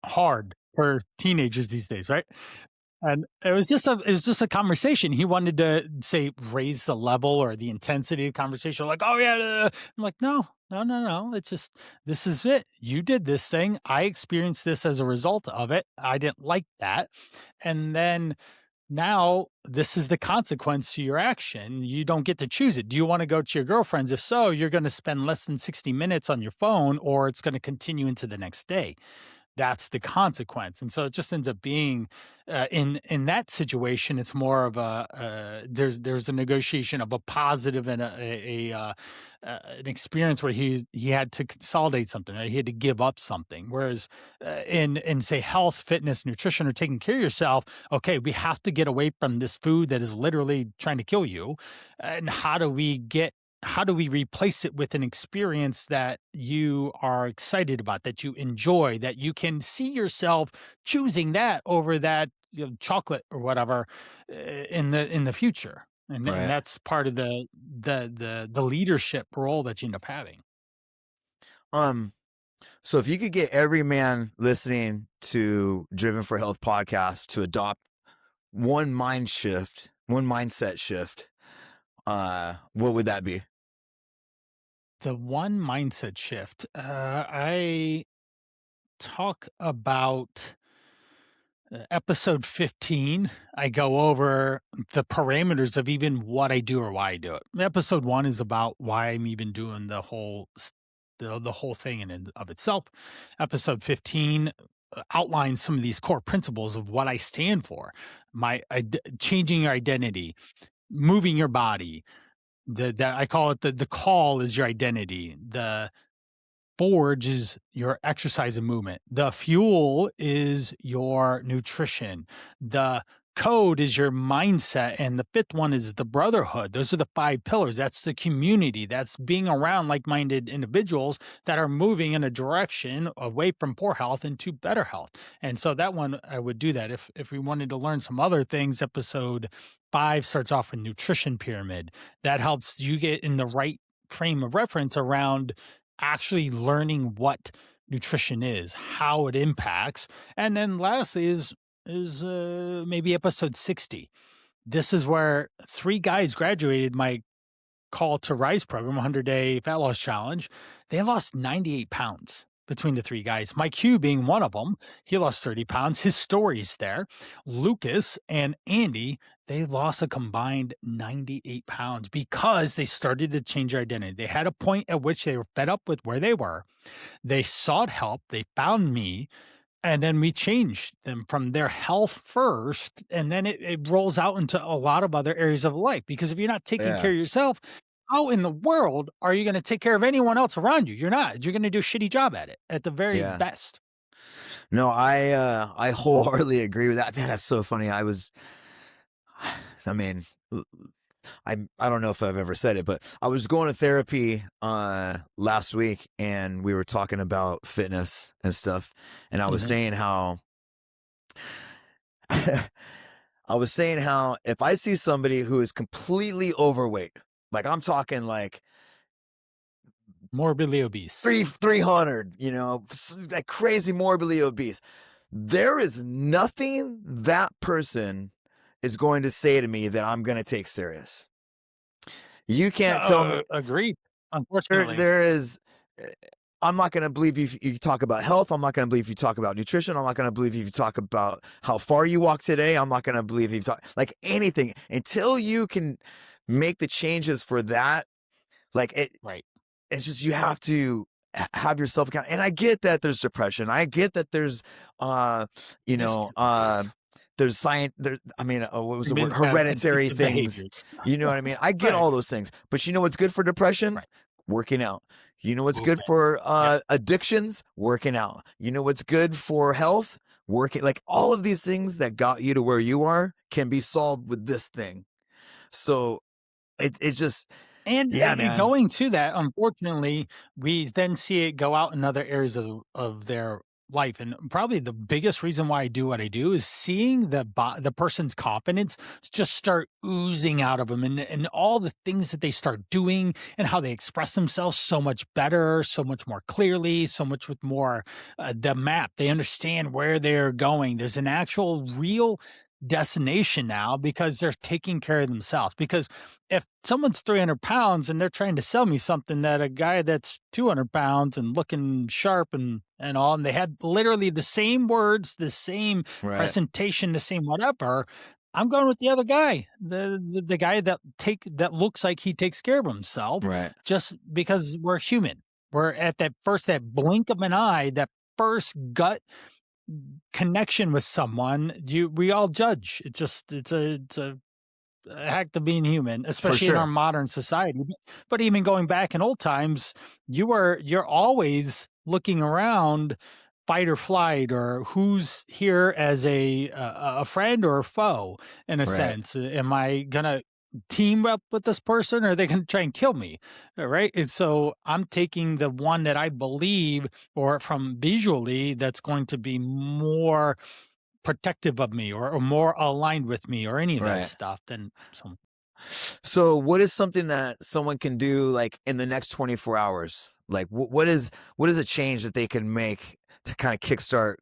hard for teenagers these days, right? And it was just a conversation. He wanted to say raise the level or the intensity of the conversation. Like, oh yeah, I'm like, no, no, no, no. It's just this is it. You did this thing. I experienced this as a result of it. I didn't like that, and then now this is the consequence to your action. You don't get to choose it. Do you want to go to your girlfriend's? If so, you're going to spend less than 60 minutes on your phone, or it's going to continue into the next day. That's the consequence. And so it just ends up being in that situation, it's more of there's a negotiation of a positive and an experience where he had to consolidate something, right? He had to give up something. Whereas in say health, fitness, nutrition, or taking care of yourself, okay, we have to get away from this food that is literally trying to kill you. And how do we replace it with an experience that you are excited about, that you enjoy, that you can see yourself choosing that over that, chocolate or whatever, in the future? And Right. that's part of the leadership role that you end up having. Um, so if you could get every man listening to Driven for Health podcast to adopt one mindset shift, what would that be? The one mindset shift, I talk about episode 15. I go over the parameters of even what I do or why I do it. Episode 1 is about why I'm even doing the whole thing in and of itself. Episode 15 outlines some of these core principles of what I stand for. Changing your identity, moving your body. I call it the call is your identity. The forge is your exercise and movement. The fuel is your nutrition. The code is your mindset. And the fifth one is the brotherhood. Those are the 5 pillars. That's the community. That's being around like minded individuals that are moving in a direction away from poor health into better health. And so that one, I would do that. If we wanted to learn some other things, episode 5 starts off with nutrition pyramid. That helps you get in the right frame of reference around actually learning what nutrition is, how it impacts. And then lastly is maybe episode 60. This is where 3 guys graduated my Call to Rise program, 100-day fat loss challenge. They lost 98 pounds between the 3 guys. Mike Hugh being one of them, he lost 30 pounds. His story's there. Lucas and Andy, they lost a combined 98 pounds because they started to change their identity. They had a point at which they were fed up with where they were. They sought help. They found me. And then we changed them from their health first. And then it rolls out into a lot of other areas of life. Because if you're not taking Yeah. care of yourself, how in the world are you going to take care of anyone else around you? You're not. You're going to do a shitty job at it at the very Yeah. best. No, I wholeheartedly agree with that. Man, that's so funny. I mean, I don't know if I've ever said it, but I was going to therapy last week and we were talking about fitness and stuff. And I was Mhm. saying how I was saying how if I see somebody who is completely overweight, like I'm talking like Morbidly obese. 300, like crazy morbidly obese, there is nothing that person is going to say to me that I'm going to take serious. You can't tell me. Agreed. unfortunately. there is. eh, I'm not going to believe you if you talk about health. I'm not going to believe if you talk about nutrition. I'm not going to believe if you talk about how far you walk today. I'm not going to believe if you talk like anything until you can make the changes for that. Like Right. it's just you have to have yourself account. And I get that there's depression. I get that there's uh you There's know there's science there. I mean, what was the word? humans have Hereditary addictive things. behaviors. You know what I mean? I get Right. all those things, but you know what's good for depression? Right. Working out. You know what's good Movement. for Yep. addictions? Working out. You know what's good for health? Working. Like all of these things that got you to where you are can be solved with this thing. So it's just yeah, And man, going to that, unfortunately, we then see it go out in other areas of their life, and probably the biggest reason why I do what I do is seeing the person's confidence just start oozing out of them, and all the things that they start doing, and how they express themselves so much better, so much more clearly, so much with more the map. They understand where they're going. There's an actual real destination now because they're taking care of themselves. Because if someone's 300 pounds and they're trying to sell me something that a guy that's 200 pounds and looking sharp and all, and they had literally the same words, the same right, presentation, the same whatever, I'm going with the other guy, the guy that looks like he takes care of himself, right, just because we're human. We're at that blink of an eye, that first gut connection with someone. We all judge. It's a act of being human, for especially in our sure. modern society. But even going back in old times, you're always looking around, fight or flight, or who's here as a friend or a foe, in a Right, sense. Am I gonna team up with this person, or are they gonna try and kill me? Right. And so I'm taking the one that I believe, or from visually, that's going to be more protective of me, or more aligned with me, or any of that right. stuff, than some. So, what is something that someone can do like in the next 24 hours? Like, what is a change that they can make to kind of kickstart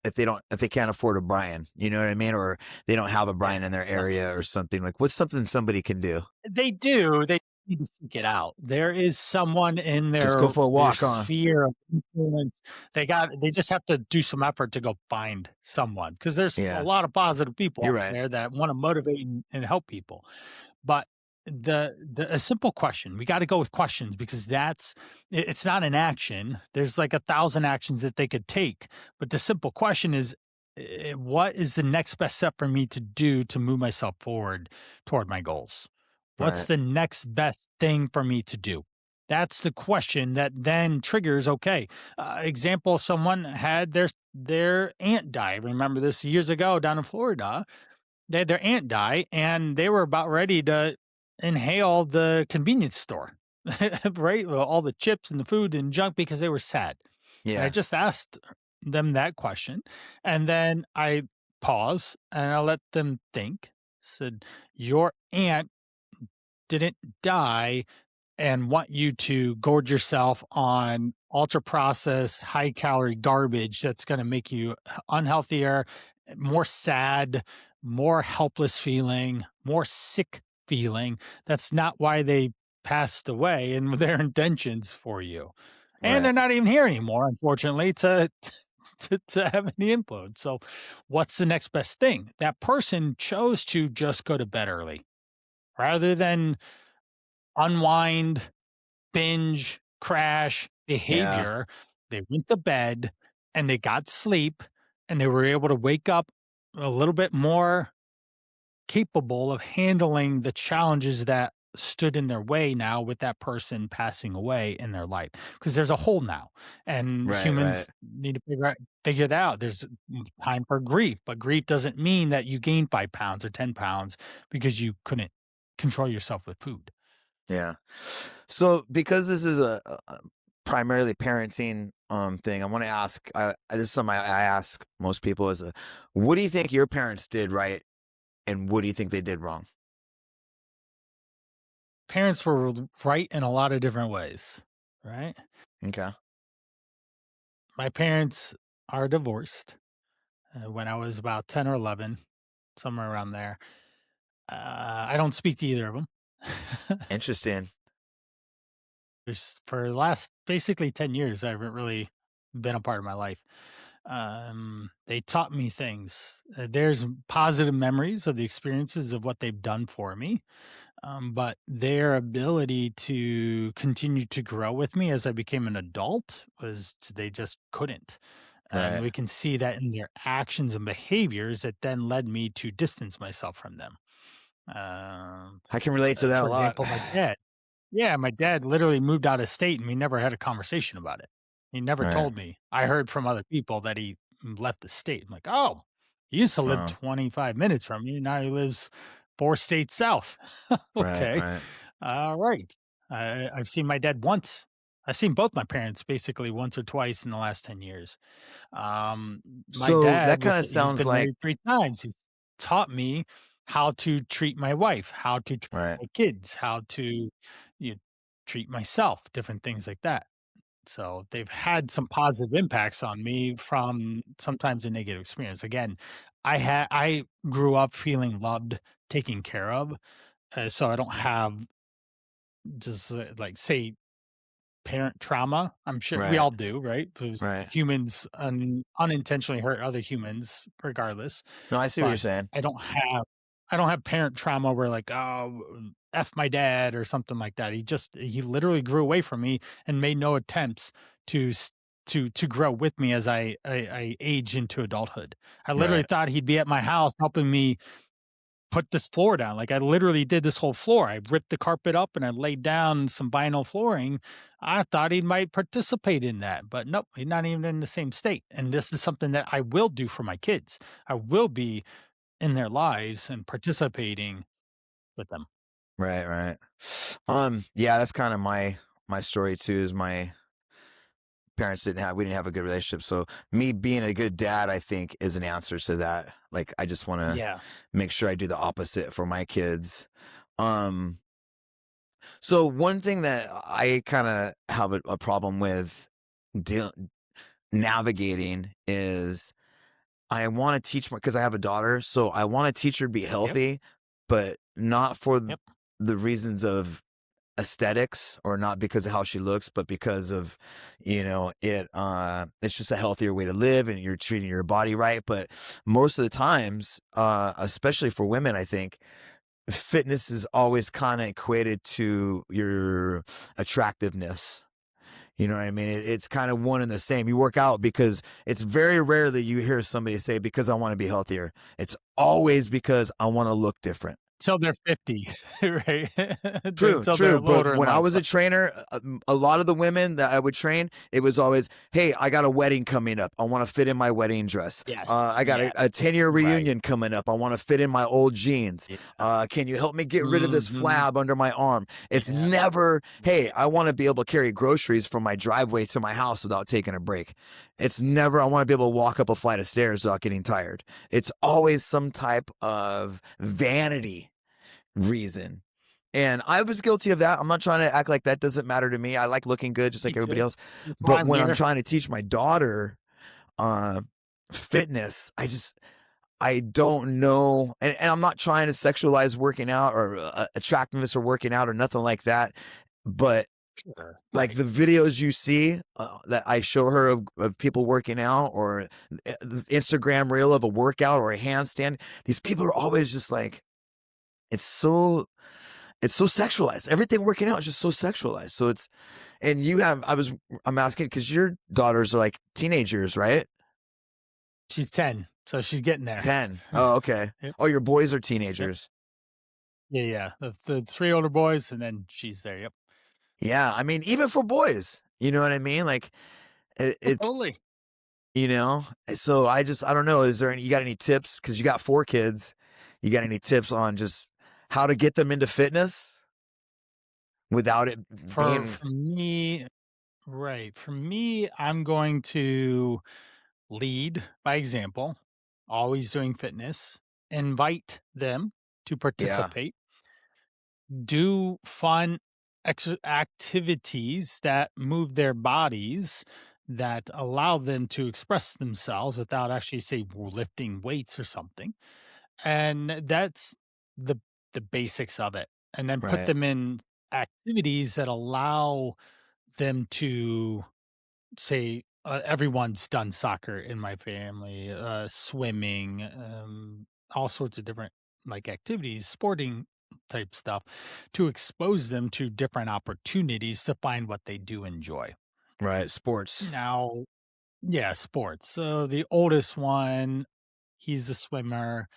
if they can't afford a Brian? You know what I mean? Or they don't have a Yeah, Brian in their yes. area or something. Like, what's something somebody can do? They do, they need to seek it out. There is someone in Just go for a their walk, huh? sphere of influence. They just have to do some effort to go find someone, because there's a Yeah, lot of positive people you're out right. there that wanna motivate and help people. But the a simple question, we gotta go with questions, because it's not an action. There's like 1,000 actions that they could take, but the simple question is, what is the next best step for me to do to move myself forward toward my goals? What's Right, the next best thing for me to do? That's the question that then triggers, okay, example, someone had their aunt die. Remember this years ago down in Florida. They had their aunt die, and they were about ready to inhale the convenience store, right? Well, all the chips and the food and junk, because they were sad. And I yeah, just asked them that question. And then I pause and I let them think. Said, your aunt didn't die and want you to gorge yourself on ultra processed, high calorie garbage that's going to make you unhealthier, more sad, more helpless feeling, more sick feeling. That's not why they passed away and their intentions for you. And right, they're not even here anymore, unfortunately, to to have any influence. So what's the next best thing? That person chose to just go to bed early rather than unwind, binge, crash yeah, behavior. They went to bed and they got sleep, and they were able to wake up a little bit more capable of handling the challenges that stood in their way now with that person passing away in their life, because there's a hole now, and right, right. humans need to figure that out. There's time for grief, but grief doesn't mean that you gain 5 pounds or 10 pounds because you couldn't control yourself with food. Yeah. So because this is a primarily parenting thing, I want to ask. This is something I ask most people: is what do you think your parents did right, and what do you think they did wrong? Parents were right in a lot of different ways, right? Okay. My parents are divorced when I was about 10 or 11, somewhere around there. I don't speak to either of them. Interesting. For the last basically 10 years, I haven't really been a part of my life. They taught me things. There's positive memories of the experiences of what they've done for me, but their ability to continue to grow with me as I became an adult was they just couldn't. And Right. we can see that in their actions and behaviors that then led me to distance myself from them. Um, I can relate to that a for lot. example, my dad. Yeah, my dad literally moved out of state and we never had a conversation about it. He never Right. told me. I heard from other people that he left the state. I'm like, "Oh, he used to live Uh, 25 minutes from you. Now he lives 4 states south." right. Okay. Right. All right. I've seen my dad once. I've seen both my parents basically once or twice in the last 10 years. Um, my So that dad, kind with of he's sounds been like married 3 times. He's taught me how to treat my wife, how to treat right. my kids, how to, you treat myself, different things like that. So they've had some positive impacts on me from sometimes a negative experience. Again, I grew up feeling loved, taken care of, so I don't have just, like, say parent trauma. I'm sure we Right. all do, right? Because Right. humans unintentionally hurt other humans regardless. No, I see what you're But saying. I don't have I don't have parent trauma where like, oh, F my dad or something like that. He literally grew away from me and made no attempts to to grow with me as I age into adulthood. I literally Right. thought he'd be at my house helping me put this floor down. Like I literally did this whole floor. I ripped the carpet up and I laid down some vinyl flooring. I thought he might participate in that, but nope, he's not even in the same state. And this is something that I will do for my kids. I will be in their lives and participating with them. Right. Right. Yeah, that's kind of my story too. Is my parents we didn't have a good relationship. So me being a good dad, I think, is an answer to that. Like I just want to Yeah. make sure I do the opposite for my kids. Um, so one thing that I kind of have a problem with deal navigating is I want to teach my because I have a daughter, so I want to teach her to be Yep. healthy, but not for Yep. the reasons of aesthetics or not because of how she looks, but because of, it's just a healthier way to live and you're treating your body right. But most of the times, especially for women, I think fitness is always kind of equated to your attractiveness. You know what I mean? It's kind of one and the same. You work out because it's very rare that you hear somebody say, because I want to be healthier. It's always because I want to look different. Till they're 50, right? True, Until they're true. a little But older in when I life. was a But trainer, a lot of the women that I would train, it was always, "Hey, I got a wedding coming up. I want to fit in my wedding dress. yes. I got a Yes. 10-year Right. reunion coming up. I want to fit in my old jeans. Yeah. Can you help me get rid of this Mhm. flab under my arm?" It's Yeah. never, "Hey, Yeah. I want to be able to carry groceries from my driveway to my house without taking a break." It's never, "I want to be able to walk up a flight of stairs without getting tired." It's always some type of vanity reason. And I was guilty of that. I'm not trying to act like that doesn't matter to me. I like looking good just Me like everybody too. else. That's why But I'm when I'm here. trying to teach my daughter uh, fitness, I don't know. And I'm not trying to sexualize working out or attractiveness or working out or nothing like that. But Sure. like Right. the videos you see that I show her of people working out or the Instagram reel of a workout or a handstand, these people are always just like, it's so it's so sexualized. Everything working out is just so sexualized. So it's and you have I'm asking because your daughters are like teenagers, right? She's 10, so she's getting there. 10. Oh, okay. Yep. Oh, your boys are Yep. teenagers. Yeah, yeah. The 3 older boys, and then she's there, yep. Yeah, I mean, even for boys, you know what I mean? Like Yeah, it totally. so I don't know. Is there any you got any tips? Because you got 4 kids. You got any tips on just how to get them into fitness without it being For me right, for me, I'm going to lead by example, always doing fitness, invite them to yeah, participate, do fun activities that move their bodies, that allow them to express themselves without actually, say, lifting weights or something. And that's the the basics of it, and then put right. them in activities that allow them to say, everyone's done soccer in my family, swimming, all sorts of different like activities, sporting type stuff, to expose them to different opportunities to find what they do enjoy. Right. Sports. Now, yeah, sports. So the oldest one, he's a swimmer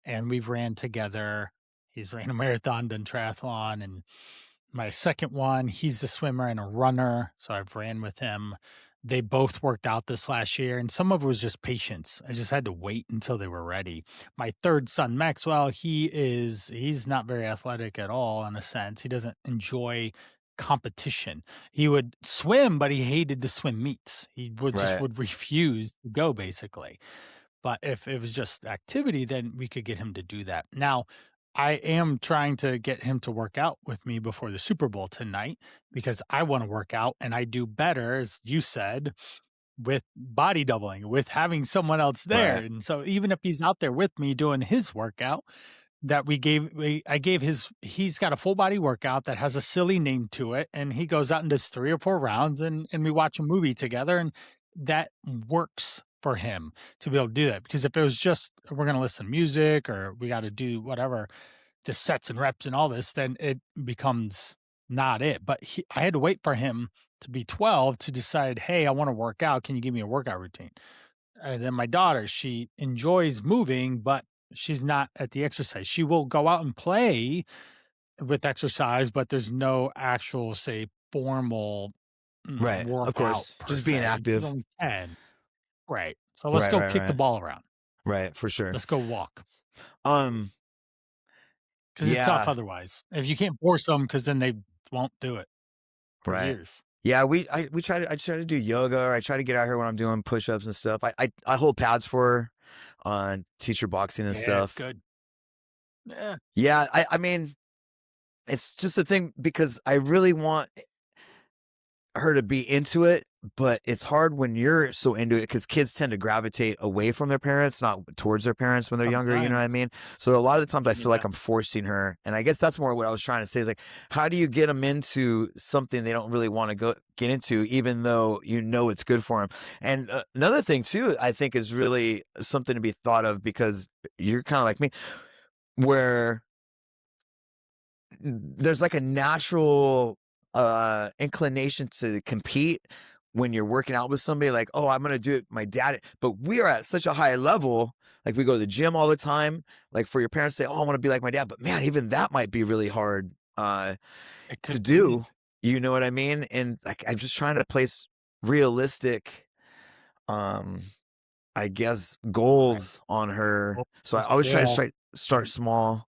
and we've ran together. He's ran a marathon, done triathlon, and my second one, he's a swimmer and a runner, so I've ran with him. They both worked out this last year, and some of it was just patience. I just had to wait until they were ready. My third son, Maxwell, he's not very athletic at all in a sense. He doesn't enjoy competition. He would swim, but he hated the swim meets. He would just Right. would refuse to go basically. But if it was just activity, then we could get him to do that. Now, I am trying to get him to work out with me before the Super Bowl tonight because I want to work out and I do better, as you said, with body doubling, with having someone else there. Right. And so even if he's out there with me doing his workout, that I gave he's got a full body workout that has a silly name to it, and he goes out and does 3 or 4 rounds, and we watch a movie together, and that works for him to be able to do that. Because if it was just, we're gonna listen to music or we gotta do whatever, the sets and reps and all this, then it becomes not it. But I had to wait for him to be 12 to decide, "Hey, I wanna work out. Can you give me a workout routine?" And then my daughter, she enjoys moving, but she's not at the exercise. She will go out and play with exercise, but there's no actual, say, formal Right. Of workout course. per Just being se. She's active. only 10. Right. So let's Right. go Right. kick the Right. ball around. Right. For sure. Let's go walk. Um. Because it's tough Yeah. otherwise. If you can't force them, because then they won't do it for Right. years. Yeah, we try to I try to do yoga, or I try to get out here when I'm doing push-ups and stuff. I hold pads for her, teach her boxing and Yeah, stuff. good. Yeah. Yeah, I mean, it's just a thing because I really want her to be into it, but it's hard when you're so into it because kids tend to gravitate away from their parents, not towards their parents when they're younger. You know what I Sometimes. mean? So a lot of the times I feel like Yeah. I'm forcing her, and I guess that's more what I was trying to say is like, how do you get them into something they don't really want to go get into, even though you know it's good for them? And another thing too, I think is really something to be thought of because you're kind of like me, where there's like a natural inclination to compete when you're working out with somebody like, oh, I'm gonna do it my dad, but we are at such a high level, like we go to the gym all the time, like for your parents to say, oh, I want to be like my dad, but man, even that might be really hard It to could be. do, you know what I mean? And like I'm just trying to place realistic um I guess Right. goals on her, so I always try to Yeah. start Right. small,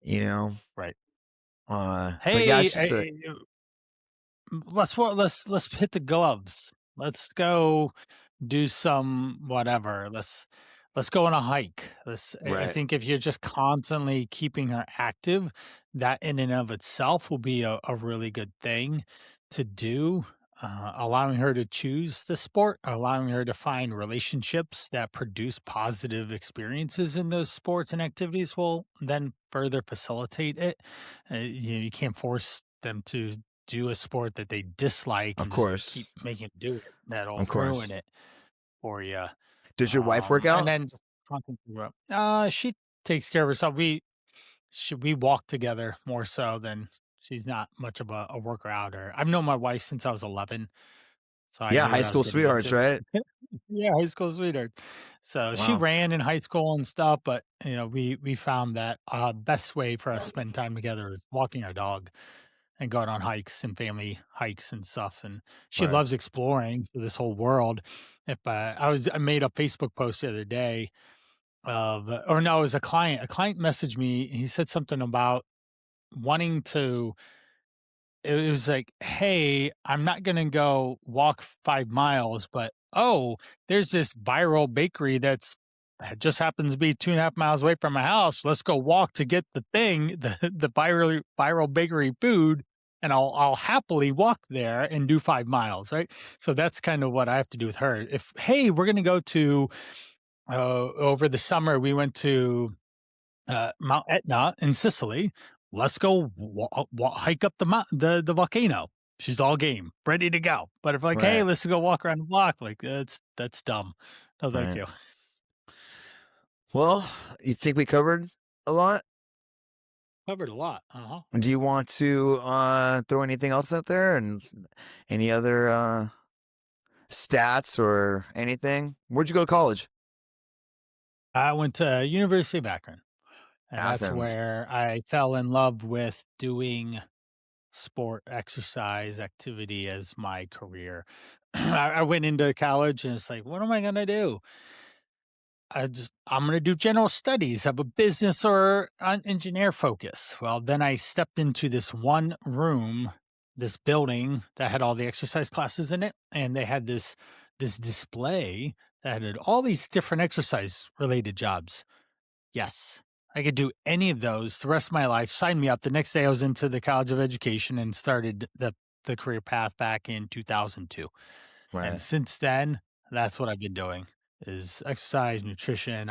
you know. Right. But yeah, Hey, it's just a let's hit the gloves. Let's go do some whatever. Let's go on a hike. I right. think if you're just constantly keeping her active, that in and of itself will be a really good thing to do. Allowing her to choose the sport, allowing her to find relationships that produce positive experiences in those sports and activities will then further facilitate it. You can't force them to do a sport that they dislike Of and just keep course. making it do it. That'll Of ruin course. it for you. Does your wife work And out? then just talking to her, she takes care of herself. We walk together more so than she's not much of a worker outer. I've known my wife since I was 11, so I Yeah, knew high what I was school getting sweethearts, into. right? Yeah, high school sweetheart. So she Wow. ran in high school and stuff, but we found that best way for us to spend time together is walking our dog and going on hikes and family hikes and stuff. And she Right. loves exploring this whole world. If I made a Facebook post the other day of, or no, it was a client. A client messaged me. He said something about wanting to. It was like, hey, I'm not gonna go walk 5 miles, but oh, there's this viral bakery just happens to be 2.5 miles away from my house. Let's go walk to get the thing, the viral bakery food, and I'll happily walk there and do 5 miles, right? So that's kind of what I have to do with her. If hey, we're gonna go to over the summer, we went to Mount Etna in Sicily. let's go hike up the volcano. She's all game, ready to go. But if like, hey, Right. let's go walk around the block, like that's dumb. No, thank Right. you. Well, you think we covered a lot? Covered a lot. Uh-huh. Do you want to throw anything else out there and any other stats or anything? Where'd you go to college? I went to University of Akron, and that's Athens. where I fell in love with doing sport, exercise, activity as my career. I went into college and it's like, what am I going to do? I'm going to do general studies, have a business or an engineer focus. Well, then I stepped into this one room, this building that had all the exercise classes in it, and they had this display that had all these different exercise related jobs. Yes, I could do any of those the rest of my life. Sign me up. The next day, I was into the College of Education and started the career path back in 2002. And Right. since then, that's what I've been doing is exercise, nutrition,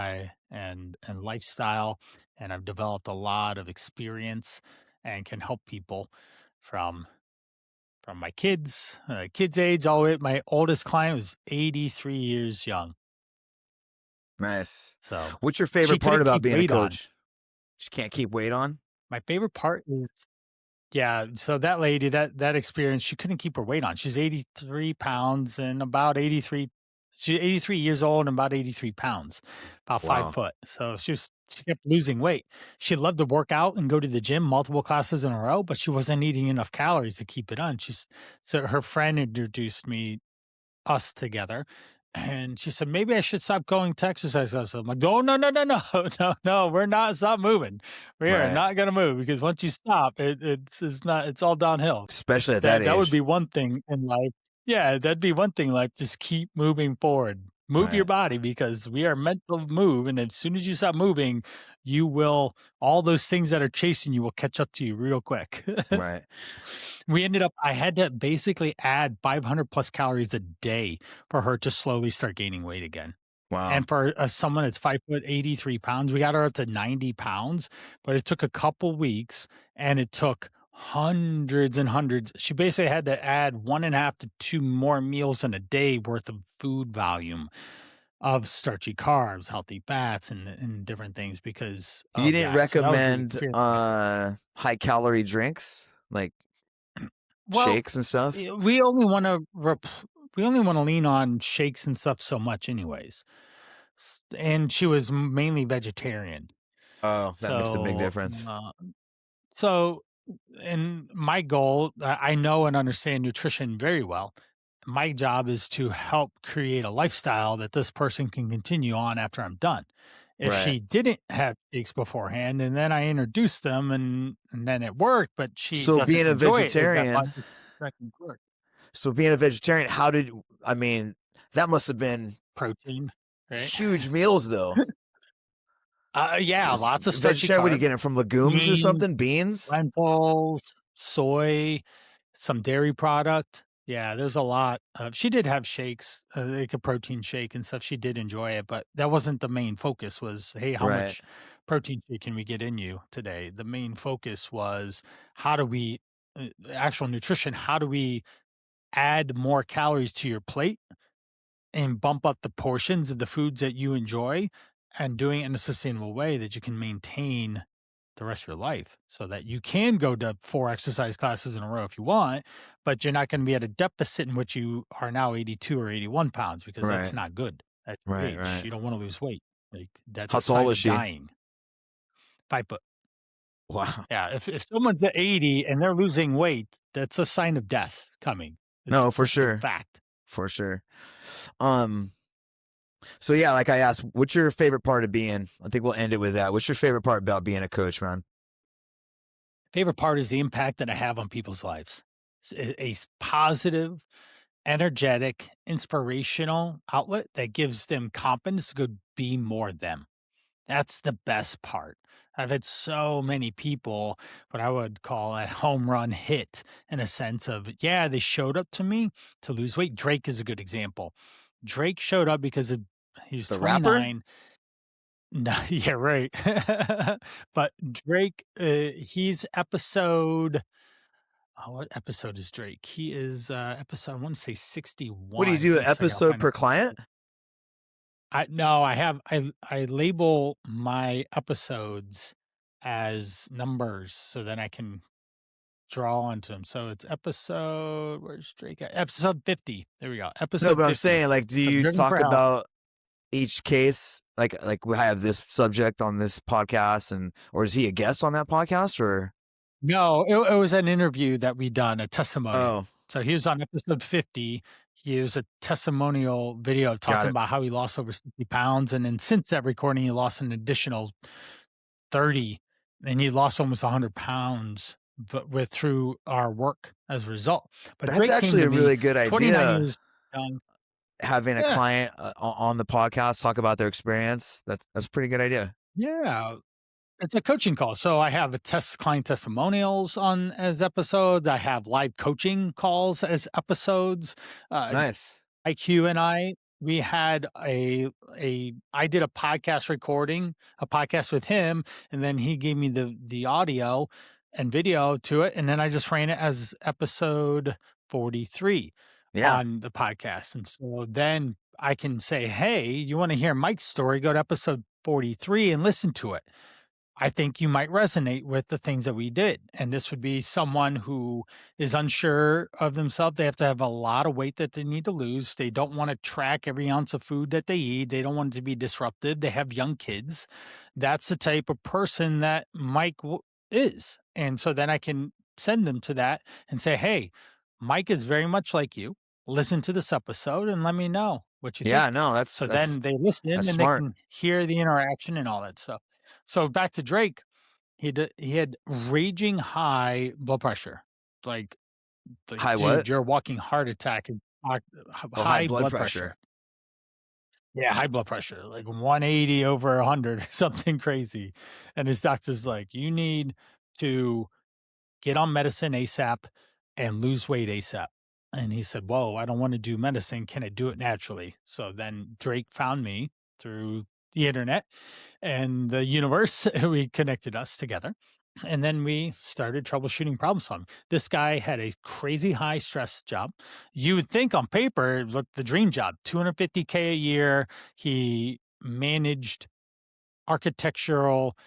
and lifestyle. And I've developed a lot of experience and can help people from my kids age all the way. My oldest client was 83 years young. Nice. So What's your she favorite part couldn't about keep being a weight on. coach? Just can't keep weight on? My favorite part is yeah, so that lady, that experience, she couldn't keep her weight on. She's 83 pounds and about 83 she's 83 years old and about 83 pounds, about 5 Wow. foot. So she kept losing weight. She loved to work out and go to the gym multiple classes in a row, but she wasn't eating enough calories to keep it on. So her friend introduced us together. And she said, maybe I should stop going to exercise classes. I'm like, oh, no, no, no, no, no, no, we're not, stop moving. We are Right. not going to move because once you stop, it's all downhill. Especially at that That would age. be one thing in life. Yeah, that'd be one thing in life. Just keep moving forward. Move your Right. body because we are meant to move. And as soon as you stop moving, all those things that are chasing you will catch up to you real quick. Right. I had to basically add 500 plus calories a day for her to slowly start gaining weight again. Wow. And for someone that's 5 foot 83 pounds, we got her up to 90 pounds, but it took a couple weeks and it took hundreds and hundreds. She basically had to add 1.5 to 2 more meals in a day worth of food volume of starchy carbs, healthy fats, and different things because You of didn't that. So that was the recommend experience. high calorie drinks like Well, shakes and stuff? we only want to we only want to lean on shakes and stuff so much, anyways. And she was mainly vegetarian, Oh, that makes a big so difference. so. And my goal, I know and understand nutrition very well. My job is to help create a lifestyle that this person can continue on after I'm done. If Right. she didn't have shakes beforehand and then I introduced them and then it worked, but she So doesn't being a enjoy it that much, vegetarian, it's not gonna work. how did I mean, that must have been Protein, right? huge meals though. Yeah, lots of starchy Vegetarian, what are you carbs, getting from legumes or beans, something? Beans? lentils, soy, some dairy product. Yeah, there's a lot of she did have shakes, like a protein shake and stuff. She did enjoy it, but that wasn't the main focus was, "Hey, how Right. much protein shake can we get in you today?" The main focus was how do we actual nutrition, how do we add more calories to your plate and bump up the portions of the foods that you enjoy and doing it in a sustainable way that you can maintain the rest of your life so that you can go to 4 exercise classes in a row if you want, but you're not going to be at a deficit in which you are now 82 or 81 pounds because that's Right. not good at your Right. age. Right. You don't want to lose weight. Like that's How a tall sign was of she? dying. 5 foot. Wow. Yeah. If someone's at 80 and they're losing weight, that's a sign of death coming. It's No, for just a sure. fact. For sure. Um so yeah, like I asked, what's your favorite part of being? I think we'll end it with that. What's your favorite part about being a coach, man? Favorite part is the impact that I have on people's lives. Positive, energetic, inspirational outlet that gives them confidence to go be more them. That's the best part. I've had so many people, what I would call a home run hit in a sense of, yeah, they showed up to me to lose weight. Drake is a good example. Drake showed up because he was The rapper? 29. No, yeah, right. But Drake, he's episode what episode is Drake? He is, episode, I wanna say What do you 61. do? Give me An a second, I'll episode find it per real client? quick. No, I label my episodes as numbers so then I can draw onto them. So it's episode where's Drake at? Episode 50. There we go. No, Episode but I'm 50 saying, like, do of you Driven for talk Health. about each case? Like we have this subject on this podcast, or is he a guest on that podcast? Or No, it was an interview that we done, a testimonial. oh, So he was on episode 50. He was a testimonial video got talking it. about how he lost over 60 pounds. And then since that recording, he lost an additional 30, and he lost almost 100 pounds through our work as a result. But That's Drake came actually to a me really good 29 idea. years young. Having a Yeah. client on the podcast talk about their experience. That's a pretty good idea. Yeah. It's a coaching call. So I have a client testimonials on as episodes. I have live coaching calls as episodes. Nice. IQ and we had I did a podcast recording, a podcast with him, and then he gave me the audio and video to it, and then I just ran it as episode 43 Yeah. on the podcast. And so then I can say, "Hey, you want to hear Mike's story? Go to episode 43 and listen to it." I think you might resonate with the things that we did. And this would be someone who is unsure of themselves. They have to have a lot of weight that they need to lose. They don't want to track every ounce of food that they eat. They don't want it to be disruptive. They have young kids. That's the type of person that Mike is. And so then I can send them to that and say, hey, Mike is very much like you. Listen to this episode and let me know what you Yeah. think. No, So then they listen and they smart. can hear the interaction and all that stuff. So back to Drake, he had raging high blood pressure, like High what? dude, your walking heart attack is Oh, high high blood blood pressure. pressure. Yeah, high blood pressure, like 180 over 100 or something crazy. And his doctor's like, you need to get on medicine ASAP and lose weight ASAP. And he said, whoa, I don't want to do medicine. Can I do it naturally? So then Drake found me through the internet and the universe. We connected us together. And then we started troubleshooting problem solving. This guy had a crazy high stress job. You would think on paper, it looked the dream job, $250K a year. He managed architectural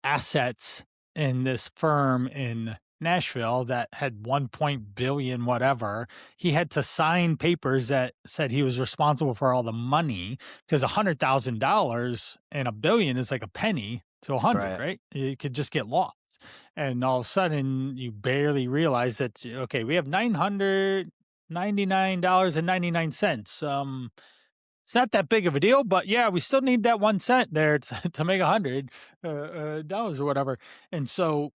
assets in this firm in Nashville that had 1 billion whatever. He had to sign papers that said he was responsible for all the money because $100,000 and a billion is like a penny to 100, right? It could just get lost. And all of a sudden you barely realize that, okay, we have $999.99. It's not that big of a deal, but yeah, we still need that 1 cent there to make $100 or whatever. And so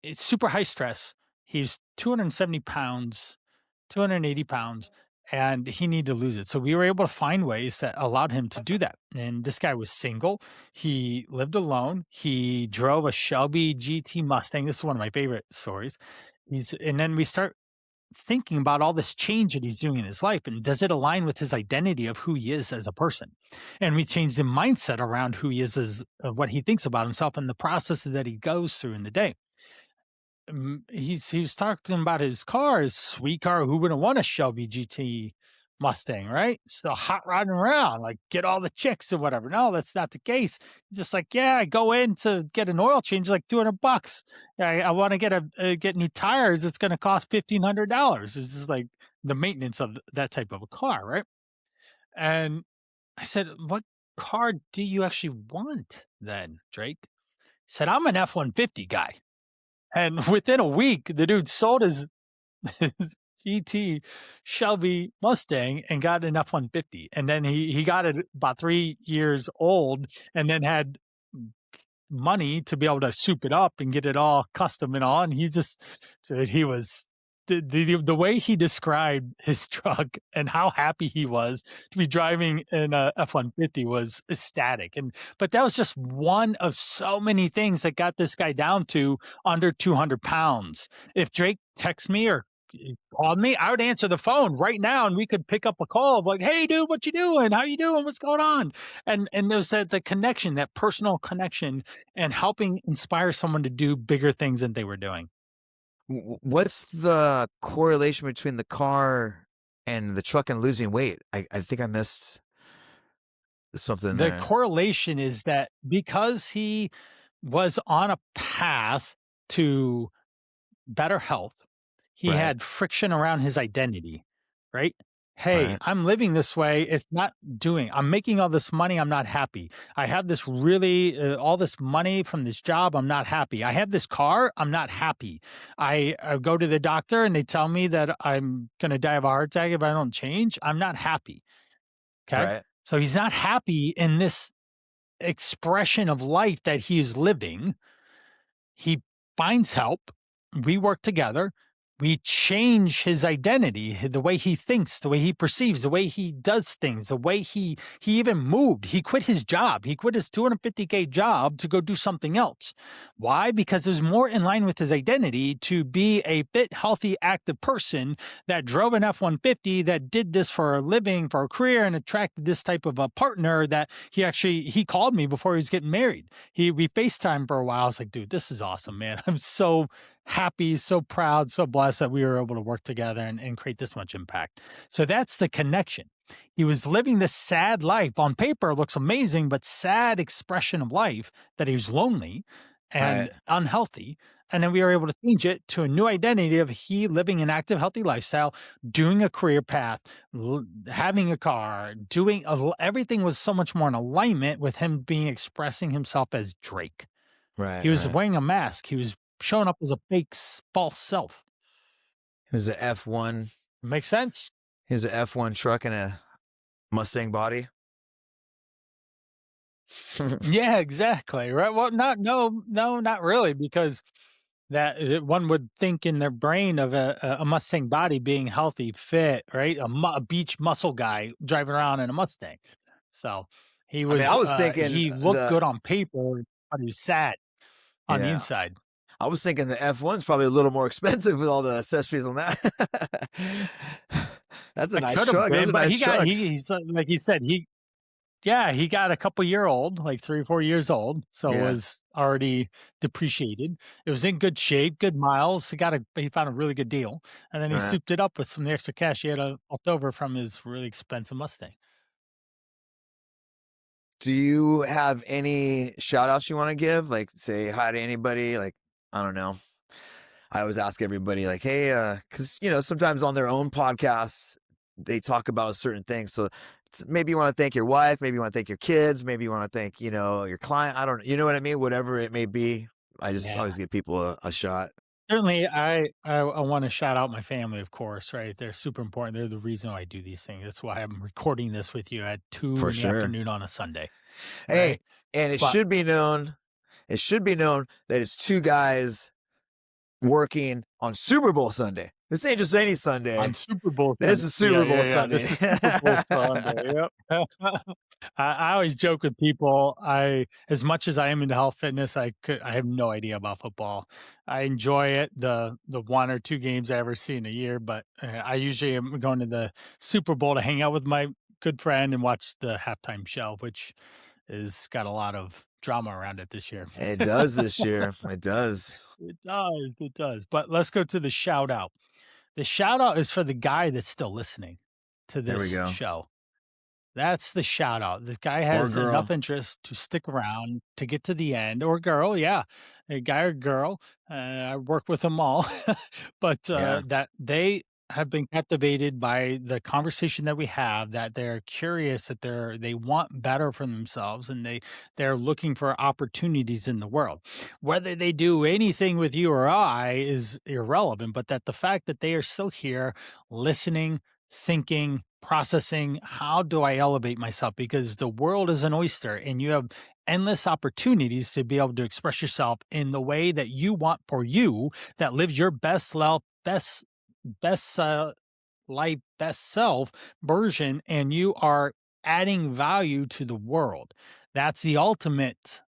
it's super high stress. He's 270 pounds, 280 pounds, and he needed to lose it. So we were able to find ways that allowed him to do that. And this guy was single. He lived alone. He drove a Shelby GT Mustang. This is one of my favorite stories. And then we start thinking about all this change that he's doing in his life, and does it align with his identity of who he is as a person? And we changed the mindset around who he is as what he thinks about himself and the processes that he goes through in the day. He was talking about his car, his sweet car. Who wouldn't want a Shelby GT Mustang, right? So hot rodding around, like get all the chicks or whatever. No, that's not the case. Just like, yeah, I go in to get an oil change, like $200. I want to get new tires. It's going to cost $1,500. It's just like the maintenance of that type of a car, right? And I said, what car do you actually want then, Drake? He said, I'm an F-150 guy. And within a week, the dude sold his GT Shelby Mustang and got an F-150. And then he got it about 3 years old and then had money to be able to soup it up and get it all custom and all. And he was the way he described his truck and how happy he was to be driving in a F-150 was ecstatic. But that was just one of so many things that got this guy down to under 200 pounds. If Drake texts me or he called me, I would answer the phone right now, and we could pick up a call of like, "Hey, dude, what you doing? How you doing? What's going on?" And there's that the connection, that personal connection, and helping inspire someone to do bigger things than they were doing. What's the correlation between the car and the truck and losing weight? I think I missed something The there. correlation is that because he was on a path to better health, he Right, had friction around his identity, right? Hey, right, I'm living this way. It's not doing. I'm making all this money. I'm not happy. I have this really all this money from this job. I'm not happy. I have this car. I'm not happy. I go to the doctor and they tell me that I'm going to die of a heart attack if I don't change. I'm not happy. Okay. right, So he's not happy in this expression of life that he is living. He finds help. We work together. We change his identity, the way he thinks, the way he perceives, the way he does things, the way he even moved. He quit his job. He quit his 250K job to go do something else. Why? Because it was more in line with his identity to be a fit, healthy, active person that drove an F-150, that did this for a living, for a career, and attracted this type of a partner that he called me before he was getting married. We FaceTime for a while. I was like, dude, this is awesome, man. I'm so happy, so proud, so blessed that we were able to work together and create this much impact. So that's the connection. He was living this sad life. On paper, it looks amazing, but sad expression of life, that he was lonely and right, unhealthy. And then we were able to change it to a new identity of he living an active, healthy lifestyle, doing a career path, having a car, everything was so much more in alignment with him being expressing himself as Drake. right, He was right. wearing a mask. He was showing up as a false self. Here's a F1. Make sense? Here's a F1 truck and a Mustang body. Yeah, exactly. Right. Well, not really, because one would think in their brain of a Mustang body being healthy, fit, right? A beach muscle guy driving around in a Mustang. So I mean, I was thinking he looked good on paper, but he was sad on the yeah, inside. I was thinking the F1's probably a little more expensive with all the accessories on that. That's a It nice could have truck. Those been, are but nice trucks. he's like he said, yeah, he got a couple-year old, like 3 or 4 years old, so it Yeah, was already depreciated. It was in good shape, good miles. He found a really good deal, and then he right. souped it up with some of the extra cash he had, left over from his really expensive Mustang. Do you have any shout outs you want to give? Like say hi to anybody? Like, I don't know. I always ask everybody like, hey, cause sometimes on their own podcasts, they talk about a certain thing. So maybe you want to thank your wife, maybe you want to thank your kids, maybe you want to thank, your client. I don't know. You know what I mean? Whatever it may be. I just Yeah. always give people a shot. Certainly, I wanna shout out my family, of course, right? They're super important. They're the reason why I do these things. That's why I'm recording this with you at 2 For in the sure. afternoon on a Sunday, Hey, right? and But it should be known that it's two guys working on Super Bowl Sunday. This ain't just any on Sunday. Super Bowl This Sunday. is Yeah, Super yeah, Bowl yeah. Sunday. This is Super Bowl Sunday. Yep. I always joke with people. As much as I am into health fitness, I have no idea about football. I enjoy it, the 1 or 2 games I ever see in a year, but I usually am going to the Super Bowl to hang out with my good friend and watch the halftime show, which is got a lot of drama around it this year. It does this year. It does. It does, it does. But let's go to the shout out. The shout out is for the guy that's still listening to There we this go. show. That's the shout out. The guy Or has enough girl. interest to stick around to get to the end, or girl, yeah, a guy or girl. I work with them all, but Yeah. that they have been captivated by the conversation that we have. That they're curious, that they want better for themselves, and they're looking for opportunities in the world. Whether they do anything with you or I is irrelevant, but that the fact that they are still here, listening, thinking, processing, how do I elevate myself? Because the world is an oyster and you have endless opportunities to be able to express yourself in the way that you want for you, that lives your best life, best self version, and you are adding value to the world. That's the ultimate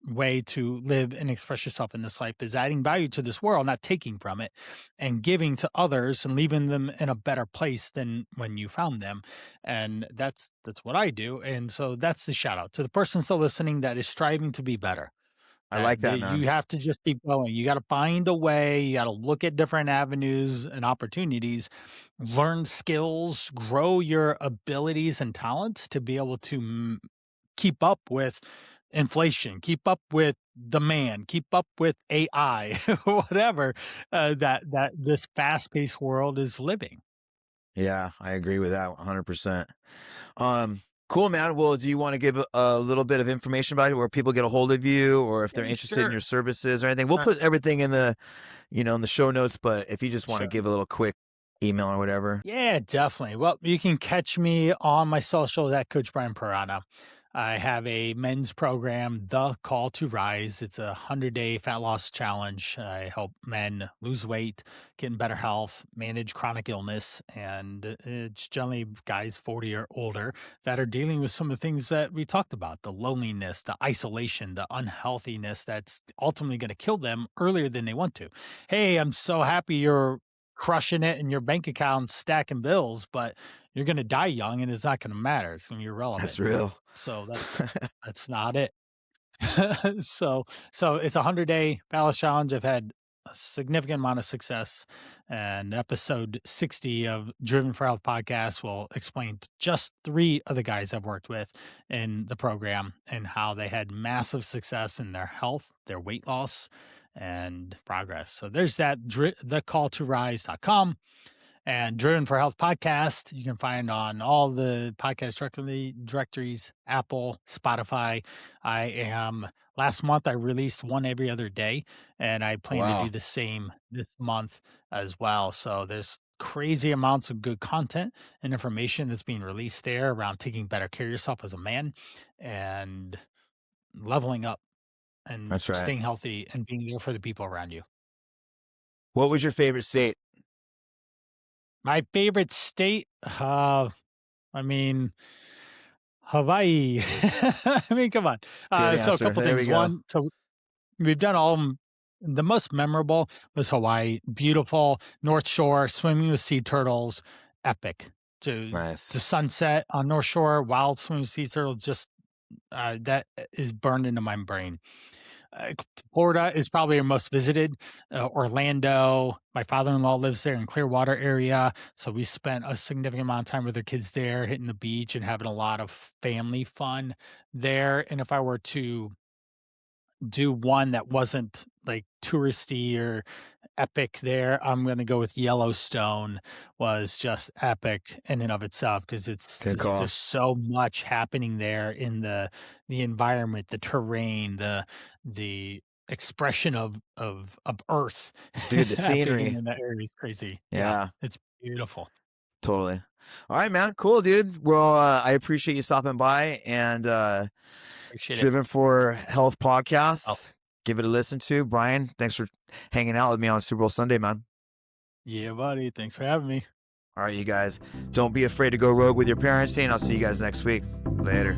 way to live and express yourself in this life is adding value to this world, not taking from it, and giving to others and leaving them in a better place than when you found them. And that's what I do. And so that's the shout out to the person still listening that is striving to be better. I like that, You man. have to just keep going. You got to find a way. You got to look at different avenues and opportunities, learn skills, grow your abilities and talents to be able to keep up with inflation, keep up with demand, keep up with AI, whatever that this fast paced world is living. Yeah, I agree with that 100%. Cool, man. Well, do you want to give a little bit of information about it, where people get a hold of you, or if they're interested in Sure, your services or anything? We'll sure, put everything in the, in the show notes, but if you just want to sure. give a little quick email or whatever. Yeah, definitely. Well, you can catch me on my socials at Coach Brian Pirana. I have a men's program, The Call to Rise. It's a 100-day fat loss challenge. I help men lose weight, get in better health, manage chronic illness, and it's generally guys 40 or older that are dealing with some of the things that we talked about: the loneliness, the isolation, the unhealthiness that's ultimately going to kill them earlier than they want to. Hey, I'm so happy you're crushing it in your bank account, stacking bills, but you're going to die young and it's not going to matter. It's going to be That's irrelevant. real. So that's not it. So it's a 100-day balance challenge. I've had a significant amount of success, and episode 60 of Driven for Health podcast will explain just 3 of the guys I've worked with in the program and how they had massive success in their health, their weight loss, and progress. So there's that, thecalltorise.com. And Driven for Health podcast, you can find on all the podcast directories, Apple, Spotify. Last month, I released one every other day, and I plan to do Wow. the same this month as well. So there's crazy amounts of good content and information that's being released there around taking better care of yourself as a man and leveling up and That's right. staying healthy and being there for the people around you. What was your favorite state? My favorite state, I mean, Hawaii. I mean, come on. Good So a answer. couple There we things. go. One, so we've done all of 'em. The most memorable was Hawaii. Beautiful North Shore, swimming with sea turtles, epic. To the Nice. sunset on North Shore, wild swimming with sea turtles, just that is burned into my brain. Florida is probably our most visited. Orlando. My father-in-law lives there in Clearwater area, so we spent a significant amount of time with our kids there, hitting the beach and having a lot of family fun there. And if I were to do one that wasn't like touristy or epic there, I'm gonna go with Yellowstone. Was just epic in and of itself because it's Good just call. there's so much happening there in the environment, the terrain, the expression of Earth Dude, the happening scenery. in that area is crazy. Yeah, Yeah, it's beautiful. totally. All right, man. Cool, dude. Well, I appreciate you stopping by, and Appreciate it. Driven for Health Oh, podcast. Give it a listen to. Brian, thanks for hanging out with me on Super Bowl Sunday, man. yeah, buddy. Thanks for having me. All right, you guys, don't be afraid to go rogue with your parenting. I'll see you guys next week. Later.